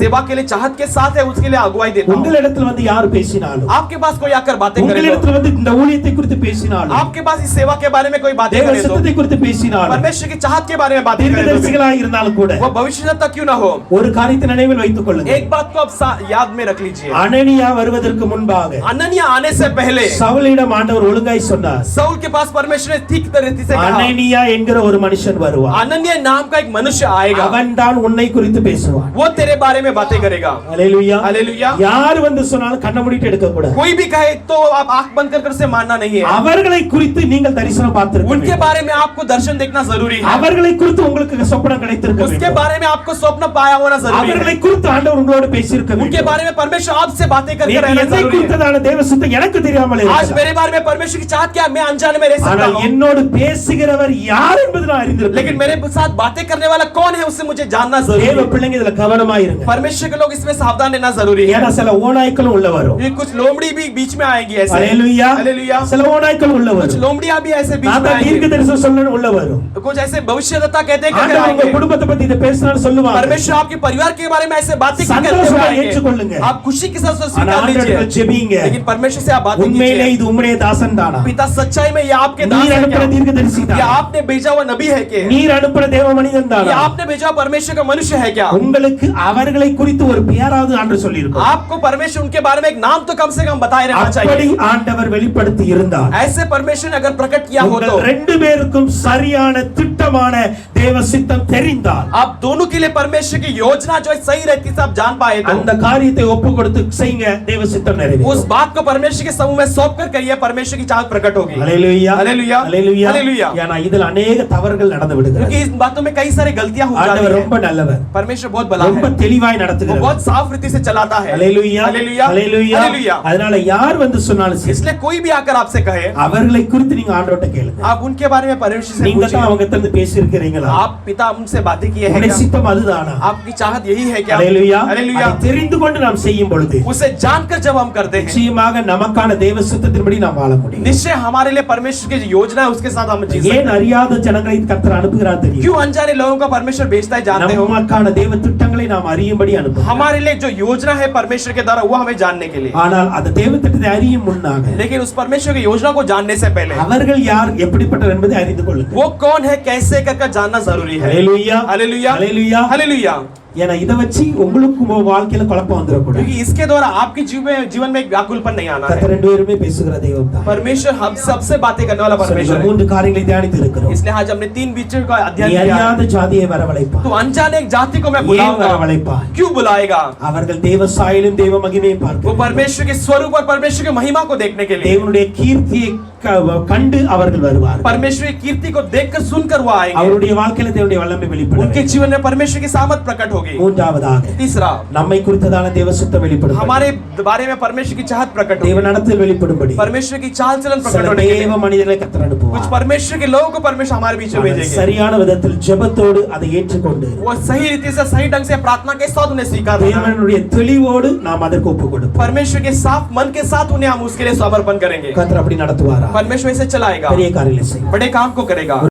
B: सेवा के लिए चाहत के साथ है, उसके लिए अगुवाई देता हूँ।
A: உங்களிடத்தில் வந்து யார் பேசினாலும்
B: आपके पास कोई आकर बातें करे तो,
A: உங்களிடத்தில் வந்து இந்த ஊழியத்தை குறித்து பேசினாலும்
B: आपके पास इस सेवा के बारे में कोई बातें
A: தேவ
B: करे तो,
A: சித்தத்தை குறித்து பேசினாலும்
B: परमेश्वर की चाहत के बारे में बातें करे तो,
A: தீர்க்கதரிசிகளாய் இருந்தாலும் கூட
B: वो भविष्यवक्ता क्यों ना हो,
A: ஒரு காரியத்தை நினைவில் வைத்துக் கொள்ளுங்கள்.
B: एक बात को आप याद में रख लीजिए।
A: அனனியா வருவதற்கு முன்பாக
B: अनन्या आने से पहले
A: சவுலிடம் ஆண்டவர் ஒழுங்காய் சொன்னார்.
B: साउल के पास परमेश्वर ने ठीक तरीके से कहा,
A: அனனியா என்கிற ஒரு மனுஷன் வருவான்.
B: अनन्या नाम का एक मनुष्य आएगा,
A: அவன்தான் உன்னை குறித்து பேசுவான்.
B: वो तेरे बारे में बातें करेगा।
A: ஹalleluya
B: हालेलुया।
A: யார் வந்து சொன்னாலும் கண்ண மூடிட்டு எடுக்க கூடாது.
B: कोई भी कहे तो आप आंख बंद कर उसे मानना नहीं है।
A: அவர்களை குறித்து நீங்கள் தரிசனம்
B: उनके
A: பார்த்திருக்கீங்க.
B: बारे में आपको दर्शन देखना जरूरी है।
A: அவர்களை குறித்து உங்களுக்கு சொப்பனம் கிடைத்திருக்க
B: उसके
A: வேண்டும்.
B: बारे में आपको स्वप्न पाया होना जरूरी
A: அவர்களை
B: है।
A: குறித்து ஆண்டவர் உங்களோடு பேசியிருக்க
B: उनके
A: வேண்டும்.
B: बारे में परमेश्वर आपसे बातें करके
A: நீங்க
B: रहना
A: என்னை
B: जरूरी है।
A: குறித்ததான தேவ சித்தம் எனக்கு தெரியாமல்
B: आज
A: இருக்கலாம்.
B: मेरे बारे में परमेश्वर की चाहत क्या है, मैं अनजाने में रह सकता
A: ஆனால்
B: हूँ,
A: என்னோடு பேசுகிறவர் யார் என்பது நான் அறிந்திருக்கிறேன்.
B: लेकिन मेरे साथ बातें करने वाला कौन है उससे मुझे जानना जरूरी
A: தேவ
B: है।
A: பிள்ளைங்க இதுல கவனமா இருங்க.
B: परमेश्वर के लोग इसमें सावधान रहना जरूरी है।
A: ஏன்னா சில ஓநாய்களும் உள்ள வரும்.
B: ये कुछ लोमड़ी भी बीच में आएगी ऐसे।
A: ஹalleluya
B: हालेलुया।
A: சில ஓநாய்கள் உள்ள
B: कुछ
A: வரும்.
B: लोमड़ियां भी ऐसे बीच
A: நான்
B: में
A: தான்
B: आएंगी।
A: தீர்க்கதரிசனம் சொல்லணும் உள்ள வரும்.
B: कुछ ऐसे भविष्यवक्ता कहते हैं
A: ஆண்டவர் உங்க
B: कि
A: குடும்பத்தை பத்தி இத பேசினாலும் சொல்லுவாங்க.
B: परमेश्वर आपके परिवार के बारे में ऐसे बातें
A: சந்தோஷமா
B: करते
A: ஏற்றுக்கொள்ளுங்க.
B: हैं, आप खुशी के साथ
A: ஆனா
B: स्वीकार
A: ஆண்டவரிடத்தில்
B: लीजिए,
A: ஜெபிங்க.
B: लेकिन परमेश्वर से आप बातें
A: உண்மையிலே
B: कीजिए।
A: இது உம்முடைய தாசன் தானா?
B: पिता सच्चाई में ये आपके दास
A: நீர்
B: है
A: அனுப்புற
B: क्या?
A: தீர்க்கதரிசி
B: ये
A: தானா?
B: आपने भेजा हुआ नबी है क्या?
A: நீர் அனுப்புற தேவ மனிதன்
B: ये
A: தானா?
B: आपने भेजा हुआ परमेश्वर का मनुष्य है क्या?
A: உங்களுக்கு அவர்களை குறித்து ஒரு பெயராவது ஆண்டவர் சொல்லியிருக்கார்.
B: आपको परमेश्वर उनके बारे में एक नाम तो कम से कम बताए रहना
A: அப்படி
B: चाहिए।
A: ஆண்டவர் வெளிப்படுத்தி இருந்தார்.
B: ऐसे परमेश्वर ने अगर प्रकट किया हो
A: உங்கள்
B: तो
A: ரெண்டு பேருக்கும் சரியான திட்டமான தேவ சித்தம் தெரிந்தால்
B: आप दोनों के लिए परमेश्वर की योजना जो है सही रहती है आप जान पाए तो
A: அந்த காரியத்தை ஒப்பு கொடுத்து செய்யுங்க, தேவ சித்தம்
B: उस
A: நிறைவேறும்.
B: बात को परमेश्वर के समूह में सौंप कर करिए, परमेश्वर की चाहत प्रकट होगी।
A: ஹalleluya
B: हालेलुया
A: ஹalleluya
B: हालेलुया।
A: ஏன்னா இதுல अनेक தவறுகள் நடந்து விடுகிறது.
B: क्योंकि इस बातों में कई सारी गलतियां हो
A: ஆண்டவர்
B: जाती
A: ரொம்ப
B: हैं।
A: நல்லவர்,
B: परमेश्वर बहुत भला
A: ரொம்ப
B: है,
A: தெளிவாய்
B: वो
A: நடத்துகிறார்.
B: बहुत साफ रीति से चलाता है।
A: ஹalleluya
B: हालेलुया
A: ஹalleluya
B: हालेलुया।
A: அதனால யார் வந்து சொன்னாலும் சரி,
B: इसलिए कोई भी आकर आपसे कहे,
A: அவர்களை குறித்து நீங்க ஆண்டவர்ட்ட கேளுங்க.
B: आप उनके बारे में परमेश्वर से
A: நீங்க தான்
B: पूछिए।
A: அவங்க கிட்ட பேசி இருக்கிறீங்களா?
B: आप पिता उनसे बातें किए हैं
A: உங்களுடைய
B: क्या?
A: சித்தம் அதுதானா?
B: आपकी चाहत यही है क्या?
A: ஹalleluya
B: हालेलुया।
A: அதை தெரிந்து கொண்டு நாம் செய்யும் பொழுது
B: उसे जानकर जब हम करते हैं,
A: நிச்சயமாக நமக்கான தேவ சித்தத்தின்படி நாம் வாழ முடியும்.
B: निश्चय हमारे लिए परमेश्वर की जो योजना है उसके साथ हम जी सकते
A: ஏன்
B: हैं।
A: அறியாத ஜனங்களை கர்த்தர் அனுப்புகிறார் தெரியும்?
B: क्यों अनजाने लोगों को परमेश्वर भेजता है जानते हो?
A: நமக்கான தேவ திட்டங்களை நாம் அறியும்படி அனுப்புகிறார்.
B: हमारे लिए जो योजना है परमेश्वर के द्वारा वो हमें जानने के लिए,
A: ஆனால் அந்த தேவ திட்டத்தை அறியும் முன்னாக
B: लेकिन उस परमेश्वर की योजना को जानने से पहले
A: அவர்கள் யார் எப்படிப்பட்டவர் என்பதை அறிந்து கொள்ளுங்கள்.
B: वो कौन है कैसे कर जानना जरूरी है।
A: ஹalleluya
B: हालेलुया
A: ஹalleluya
B: हालेलुया।
A: ஏன்னா இத வச்சு உங்களுக்கு உங்க வாழ்க்கையில குழப்பம் வந்துடக்கூடாது.
B: क्योंकि इसके द्वारा आपके जीवन में एक व्याकुलपन नहीं आना है।
A: கர்த்தர் ரெண்டு பேருமே பேசுகிற தெய்வம் தான்.
B: परमेश्वर हम सबसे बातें करने वाला परमेश्वर है।
A: மூன்று காரியங்களை தியானித்து இருக்கிறோம்.
B: इसलिए आज हमने 3 विषयों का
A: நீ
B: अध्ययन किया है।
A: அறியாத ஜாதியை வரவழைப்பார்.
B: तो अनजाने एक जाति को मैं
A: ஏன்
B: बुलाऊंगा,
A: வரவழைப்பார்?
B: क्यों बुलाएगा?
A: அவர்கள் தேவ சாயலும் தேவ மகிமையும்
B: वो
A: பார்க்க
B: परमेश्वर के स्वरूप और परमेश्वर की महिमा को देखने के लिए,
A: தேவனுடைய கீர்த்தியை கண்டு அவர்கள் வருவார்கள்.
B: परमेश्वर की कीर्ति को देखकर सुनकर वो आएंगे।
A: அவருடைய வாழ்க்கையில தேவனுடைய வல்லமை வெளிப்படும்.
B: उनके जीवन में परमेश्वर की सामर्थ प्रकट होगी।
A: மூன்றாவதாக
B: तीसरा,
A: நம்மை குறித்ததான தேவ சித்தம் வெளிப்படும்.
B: हमारे बारे में परमेश्वर की चाहत प्रकट
A: தேவ
B: होगी।
A: நடத்தில் வெளிப்படும்படி
B: परमेश्वर की चाल चलन प्रकट
A: சில
B: होने के लिए
A: தேவ மனிதர்களை கர்த்தர்
B: कुछ
A: அனுப்புவார்.
B: परमेश्वर के लोगों को परमेश्वर हमारे बीच में
A: அவர்கள்
B: भेजेंगे।
A: சரியான விதத்தில் ஜெபத்தோடு அதை ஏற்றுக்கொண்டு
B: वो सही रीति से सही ढंग से प्रार्थना के साथ उन्हें स्वीकार करना है।
A: தேவனுடைய தெளிவோடு நாம் அதற்கு ஒப்பு கொடுப்போம்.
B: परमेश्वर के साफ मन के साथ उन्हें हम उसके लिए समर्पण करेंगे।
A: கர்த்தர் அப்படி நடத்துவாரா?
B: परमेश्वर इसे चलाएगा,
A: பெரிய காரியங்களை செய்வார்.
B: बड़े काम को करेगा।